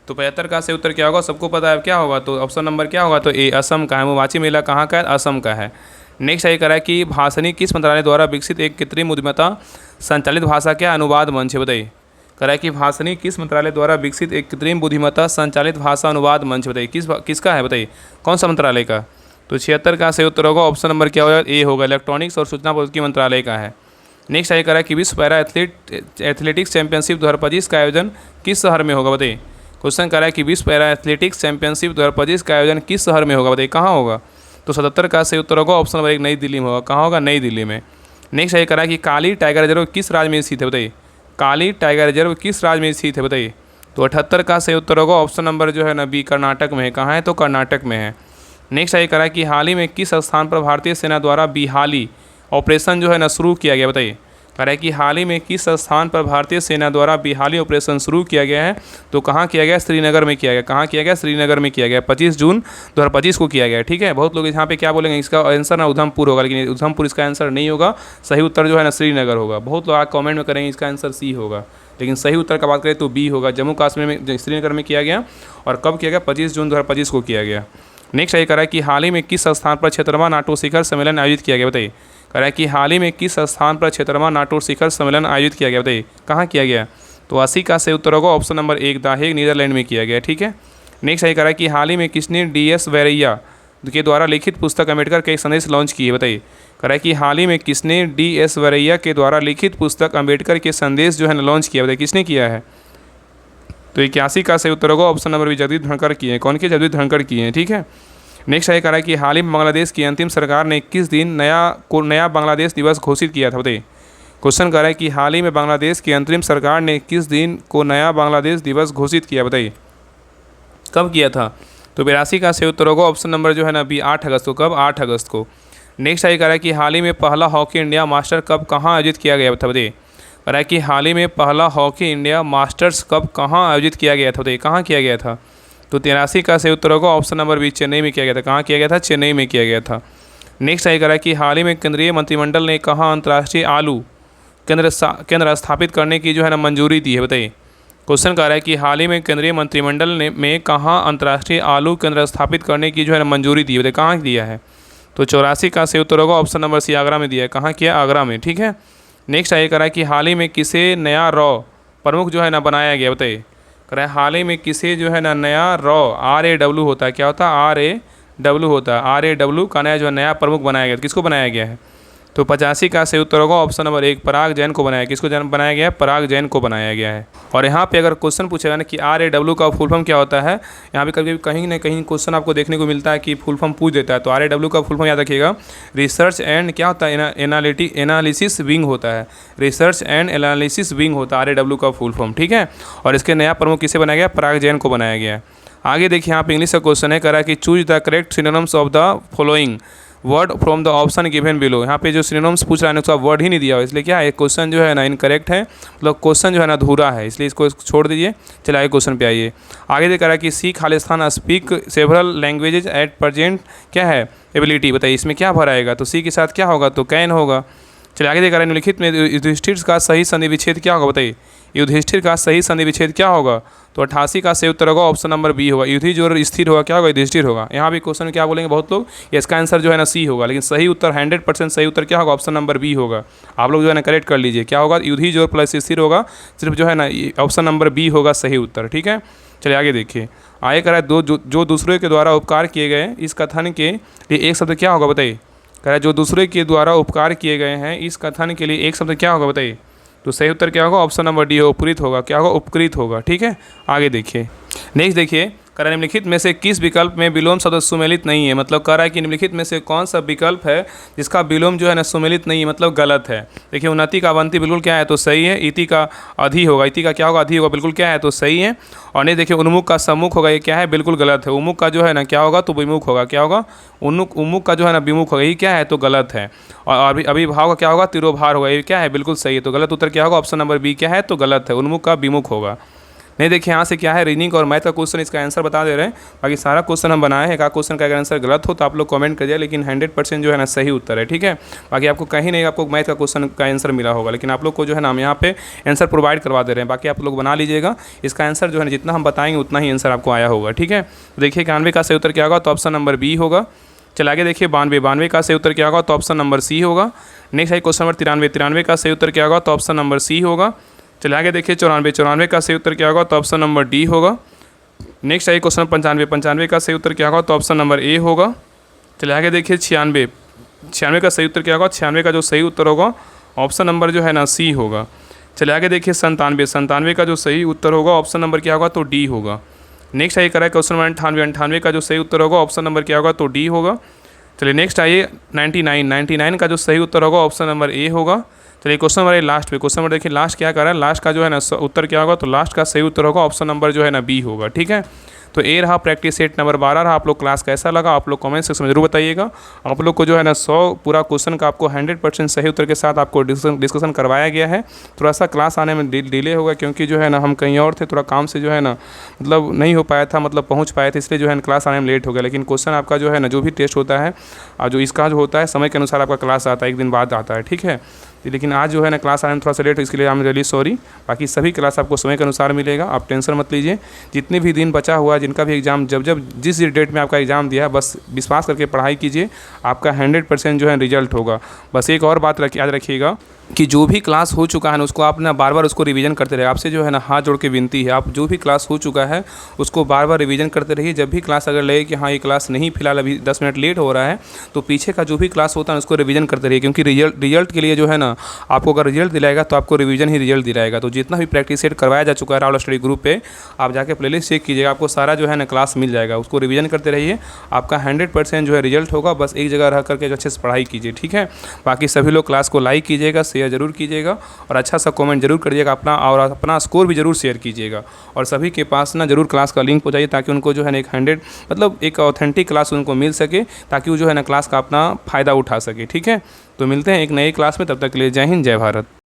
तो 75 का सही उत्तर क्या होगा? सबको पता है क्या होगा, तो ऑप्शन नंबर क्या होगा, तो ए, असम का है। अंबुबाची मेला कहाँ का है? असम का है। नेक्स्ट ये कह रहा है कि भाषणी किस मंत्रालय द्वारा विकसित एक कृत्रिम बुद्धिमत्ता संचालित भाषा क्या अनुवाद मंच है, बताइए। कह रहा है कि भाषणी किस मंत्रालय द्वारा विकसित एक कृत्रिम बुद्धिमत्ता संचालित भाषा अनुवाद मंच, बताइए। किसका है, बताइए। कौन सा मंत्रालय का? तो 76 का सही उत्तर होगा ऑप्शन नंबर क्या होगा, ए होगा। इलेक्ट्रॉनिक्स और सूचना प्रौद्योगिकी मंत्रालय का है। नेक्स्ट ये कह रहा है कि विश्व पैरा एथलेटिक्स चैंपियनशिप 2025 का आयोजन किस शहर में होगा, बताइए। क्वेश्चन कर रहा है कि विश्व पैरा एथलेटिक्स चैंपियनशिप 2025 का आयोजन किस शहर में होगा, बताइए। कहाँ होगा? तो 77 का सही उत्तर होगा ऑप्शन नंबर 1, नई दिल्ली में होगा। कहाँ होगा? नई दिल्ली में। नेक्स्ट ये कह रहा है कि काली टाइगर रिजर्व किस राज्य में स्थित है, बताइए। काली टाइगर रिजर्व किस राज्य में स्थित है, बताइए। तो 78 का सही उत्तर होगा ऑप्शन नंबर जो है ना बी, कर्नाटक में है। कहाँ है? तो कर्नाटक में है। नेक्स्ट ये कह रहा है कि हाल ही में किस स्थान पर भारतीय सेना द्वारा बिहाली ऑपरेशन जो है ना शुरू किया गया, बताइए। कह रहा है कि हाल ही में किस स्थान पर भारतीय सेना द्वारा बिहाली ऑपरेशन शुरू किया गया है, तो कहाँ किया गया? श्रीनगर में किया गया। कहाँ किया गया? श्रीनगर में किया गया। 25 जून 2025 को किया गया। ठीक है। बहुत लोग यहाँ पे क्या बोलेंगे, इसका आंसर ना उधमपुर होगा, लेकिन उधमपुर इसका आंसर नहीं होगा। सही उत्तर जो है ना श्रीनगर होगा। बहुत लोग आज कॉमेंट में करेंगे इसका आंसर सी होगा, लेकिन सही उत्तर का बात करें तो बी होगा। जम्मू कश्मीर में श्रीनगर में किया गया। और कब किया गया? 25 जून 2025 को किया गया। नेक्स्ट ये कह रहा है कि हाल ही में किस स्थान पर क्षेत्रवा नाटो शिखर सम्मेलन आयोजित किया गया, बताइए। कह रहा है कि हाल ही में किस स्थान पर क्षेत्रवा नाटो शिखर सम्मेलन आयोजित किया गया, बताइए। कहाँ किया गया? तो 80 का सही उत्तर होगा option number 1, the Hague Netherland में किया गया। ठीक है। नेक्स्ट ये कह रहा है कि हाल ही में किसने DS वैरैया के द्वारा लिखित पुस्तक अम्बेडकर के एक संदेश लॉन्च की है, बताइए। कह रहा है कि हाल ही में किसने DS वैरैया के द्वारा लिखित पुस्तक अम्बेडकर के संदेश जो है ना लॉन्च किया, बताइए। किसने किया है? तो 81 का सही उत्तर होगा option number B, Jagdeep Dhankhar किए हैं। कौन के? जगदीप धनखड़ किए हैं। ठीक है। नेक्स्ट ये कह रहा है कि हाल ही में बांग्लादेश की अंतिम सरकार ने किस दिन नया बांग्लादेश दिवस घोषित किया था, बताइए। क्वेश्चन कर रहा है कि हाल ही में बांग्लादेश की अंतरिम सरकार ने किस दिन को नया बांग्लादेश दिवस घोषित किया, बताइए। कब किया था? तो 82 का सही उत्तर होगा ऑप्शन नंबर जो है ना बी, 8 अगस्त को। कब? 8 अगस्त को। नेक्स्ट ये कह रहा है कि हाल ही में पहला हॉकी इंडिया मास्टर कप कहाँ आयोजित किया गया था, बताइए। कह रहा है कि हाल ही में पहला हॉकी इंडिया मास्टर्स कप कहाँ आयोजित किया गया था, बताइए। कहाँ किया गया था? तो 83 का सही उत्तर होगा ऑप्शन नंबर बी, चेन्नई में किया गया था। कहाँ किया गया था? चेन्नई में किया गया था। नेक्स्ट ये कह रहा है कि हाल ही में केंद्रीय मंत्रिमंडल ने कहाँ अंतर्राष्ट्रीय आलू केंद्र स्थापित करने की जो है ना मंजूरी दी है, बताइए। क्वेश्चन कह रहा है कि हाल ही में केंद्रीय मंत्रिमंडल ने कहाँ अंतर्राष्ट्रीय आलू केंद्र स्थापित करने की जो है ना मंजूरी दी है, बताइए। कहाँ दिया है? तो 84 का सही उत्तर होगा ऑप्शन नंबर सी, आगरा में दिया है। कहाँ किया? आगरा में। ठीक है। नेक्स्ट ये कह रहा है कि हाल ही में किसे नया प्रमुख जो है ना बनाया गया, बताइए। कह रहा है हाल ही में किसे जो है ना नया RAW होता है। क्या होता है? RAW होता है। RAW का नया जो है नया प्रमुख बनाया गया। किसको बनाया गया है? तो 85 का सही उत्तर होगा ऑप्शन नंबर 1, पराग जैन को बनाया। किसको बनाया गया है? पराग जैन को बनाया गया है। और यहाँ पे अगर क्वेश्चन पूछेगा ना कि RAW का फुल फॉर्म क्या होता है, यहाँ पे कभी कहीं ना कहीं क्वेश्चन आपको देखने को मिलता है कि फुल फॉर्म पूछ देता है। तो RAW का फुल फॉर्म याद रखिएगा, रिसर्च एंड क्या होता है? एनालिसिस विंग होता है। रिसर्च एंड एनालिसिस विंग होता है RAW का फुल फॉर्म। ठीक है। और इसके नया प्रमुख किसे बनाया गया? पराग जैन को बनाया गया है। आगे देखिए यहाँ पे इंग्लिश का क्वेश्चन है। कह रहा है कि choose the correct synonyms of the following word from the option given below. यहाँ पे जो सिनोनिम्स पूछ रहा है उसका वर्ड ही नहीं दिया हुआ, इसलिए क्या है क्वेश्चन जो है ना इनकरेक्ट है, मतलब क्वेश्चन जो है ना अधूरा है, इसलिए इसको छोड़ दीजिए। चलिए आगे क्वेश्चन पे आइए। आगे देख रहा है कि C Khalistan speak several languages at present क्या है एबिलिटी, बताइए इसमें क्या भरा आएगा, तो सी के साथ क्या होगा, तो कैन होगा। चलिए आगे देख रहा है निम्नलिखित में युधिष्ठिर का सही संधि विच्छेद क्या होगा, बताइए युधिष्ठिर का सही संधि विच्छेद क्या होगा, तो 88 का सही उत्तर होगा ऑप्शन नंबर बी होगा। युधि जो स्थिर होगा क्या होगा, युधिष्ठिर होगा। यहाँ भी क्वेश्चन क्या बोलेंगे बहुत लोग, इसका आंसर जो है ना सी होगा, लेकिन सही उत्तर 100% सही उत्तर क्या होगा, ऑप्शन नंबर बी होगा। आप लोग जो है ना करेक्ट कर लीजिए, क्या होगा युधि जो प्लस स्थिर होगा, सिर्फ जो है ना ऑप्शन नंबर बी होगा सही उत्तर। ठीक है, चलिए आगे देखिए। आगे कह रहा है जो दूसरे के द्वारा उपकार किए गए इस कथन के लिए एक शब्द क्या होगा, बताइए। कह रहा है जो दूसरे के द्वारा उपकार किए गए हैं इस कथन के लिए एक शब्द क्या होगा, बताइए। तो सही उत्तर क्या होगा, ऑप्शन नंबर डी उपकृत होगा, क्या होगा उपकृत होगा। ठीक है, आगे देखिए। नेक्स्ट देखिए, कह रहा है निम्नलिखित में से किस विकल्प में विलोम शब्द सुमेलित नहीं है, मतलब कह रहा है कि निम्नलिखित में से कौन सा विकल्प है जिसका विलोम जो है ना सुमेलित नहीं है, मतलब गलत है। देखिए उन्नति का अवंती बिल्कुल क्या है, तो सही है। इति का अधि होगा, इति का क्या होगा, अधि होगा, बिल्कुल क्या है, तो सही है। और नहीं देखिए उन्मुख का सम्मुख होगा, ये क्या है, बिल्कुल गलत है। उन्मुख का जो है ना क्या होगा, तो विमुख होगा, क्या होगा, उन्मुख का जो है ना विमुख होगा, ये क्या है, तो गलत है। और अभिभाव का क्या होगा, तिरोभार होगा, ये क्या है, बिल्कुल सही है। तो गलत उत्तर क्या होगा, ऑप्शन नंबर बी क्या है, तो गलत है, उन्मुख का विमुख होगा। नहीं देखिए यहाँ से क्या है, रीजनिंग और मैथ का क्वेश्चन इसका आंसर बता दे रहे हैं। बाकी सारा क्वेश्चन हम बनाए हैं, एक क्वेश्चन का अगर आंसर गलत हो तो आप लोग कमेंट करिए, लेकिन 100% जो है ना सही उत्तर है। ठीक है, बाकी आपको कहीं नहीं आपको मैथ का क्वेश्चन का आंसर मिला होगा, लेकिन आप लोग को जो है ना हम यहाँ पे आंसर प्रोवाइड करवा दे रहे हैं। बाकी आप लोग बना लीजिएगा, इसका आंसर जो है ना जितना हम बताएंगे उतना ही आंसर आपको आया होगा। ठीक है, तो देखिए 91 का सही उत्तर क्या होगा, तो ऑप्शन नंबर बी होगा। चलिए आगे देखिए 92 का सही उत्तर क्या होगा, तो ऑप्शन नंबर सी होगा। नेक्स्ट है क्वेश्चन नंबर 93 का सही उत्तर क्या होगा, तो ऑप्शन नंबर सी होगा। चलिए आगे देखिए 94 का सही उत्तर क्या होगा, तो ऑप्शन नंबर डी होगा। नेक्स्ट है क्वेश्चन 95 का सही उत्तर क्या होगा, तो ऑप्शन नंबर ए होगा। चलिए आगे देखिए 96 का सही उत्तर क्या होगा, 96 का जो सही उत्तर होगा ऑप्शन नंबर जो है ना सी होगा। चलिए आगे देखिए 97 का जो सही उत्तर होगा ऑप्शन नंबर क्या होगा, तो डी होगा। नेक्स्ट आइए करा क्वेश्चन नंबर 98 का जो सही उत्तर होगा ऑप्शन नंबर क्या होगा, तो डी होगा। चलिए नेक्स्ट आइए 99 का जो सही उत्तर होगा ऑप्शन नंबर ए होगा। चलिए क्वेश्चन नंबर लास्ट पे, क्वेश्चन नंबर देखिए लास्ट क्या कर रहा है, लास्ट का जो है ना उत्तर क्या होगा, तो लास्ट का सही उत्तर होगा ऑप्शन नंबर जो है ना बी होगा। ठीक है, तो ए रहा प्रैक्टिस सेट नंबर 12 रहा। आप लोग क्लास कैसा लगा आप लोग कमेंट सेक्शन में जरूर बताइएगा। आप लोग को जो है ना 100 पूरा क्वेश्चन का आपको 100% सही उत्तर के साथ आपको डिस्कशन करवाया गया है। थोड़ा सा क्लास आने में डिले होगा क्योंकि जो है ना हम कहीं और थे, थोड़ा काम से जो है ना मतलब नहीं हो पाया था, मतलब पहुँच पाए थे, इसलिए जो है ना क्लास आने में लेट हो गया। लेकिन क्वेश्चन आपका जो है ना जो भी टेस्ट होता है और जो इसका जो होता है समय के अनुसार आपका क्लास आता है, एक दिन बाद आता है। ठीक है, लेकिन आज जो है ना क्लास आने में थोड़ा सा लेट, इसके लिए आई एम रियली सॉरी। बाकी सभी क्लास आपको समय के अनुसार मिलेगा, आप टेंशन मत लीजिए। जितने भी दिन बचा हुआ है, जिनका भी एग्जाम जब जिस डेट में आपका एग्जाम दिया है, बस विश्वास करके पढ़ाई कीजिए, आपका 100% जो है रिजल्ट होगा। बस एक और बात याद रखिएगा कि जो भी क्लास हो चुका है ना उसको आप ना बार बार उसको रिवीजन करते रहिए। आपसे जो है ना हाथ जोड़ के विनती है, आप जो भी क्लास हो चुका है उसको बार बार रिवीजन करते रहिए। जब भी क्लास अगर लगे कि हाँ ये क्लास नहीं फिलहाल अभी 10 मिनट लेट हो रहा है, तो पीछे का जो भी क्लास होता है उसको रिवीजन करते रहिए, क्योंकि रिजल्ट के लिए जो है ना आपको अगर रिजल्ट दिलाएगा तो आपको रिवीजन ही रिजल्ट दिलाएगा। तो जितना भी प्रैक्टिस सेट करवाया जा चुका है राहुल स्टडी ग्रुप पे, आप जाके प्लेलिस्ट चेक कीजिएगा, आपको सारा जो है ना क्लास मिल जाएगा। उसको रिवीजन करते रहिए, आपका 100% जो है रिजल्ट होगा। बस एक जगह रह करके अच्छे से पढ़ाई कीजिए। ठीक है, बाकी सभी लोग क्लास को लाइक कीजिएगा, शेयर जरूर कीजिएगा और अच्छा सा कमेंट जरूर करिएगा अपना, और अपना स्कोर भी जरूर शेयर कीजिएगा। और सभी के पास ना जरूर क्लास का लिंक पहुंचाइए ताकि उनको जो है ना एक 100 मतलब एक ऑथेंटिक क्लास उनको मिल सके, ताकि वो जो है ना क्लास का अपना फ़ायदा उठा सके। ठीक है, तो मिलते हैं एक नई क्लास में, तब तक के लिए जय हिंद जय भारत।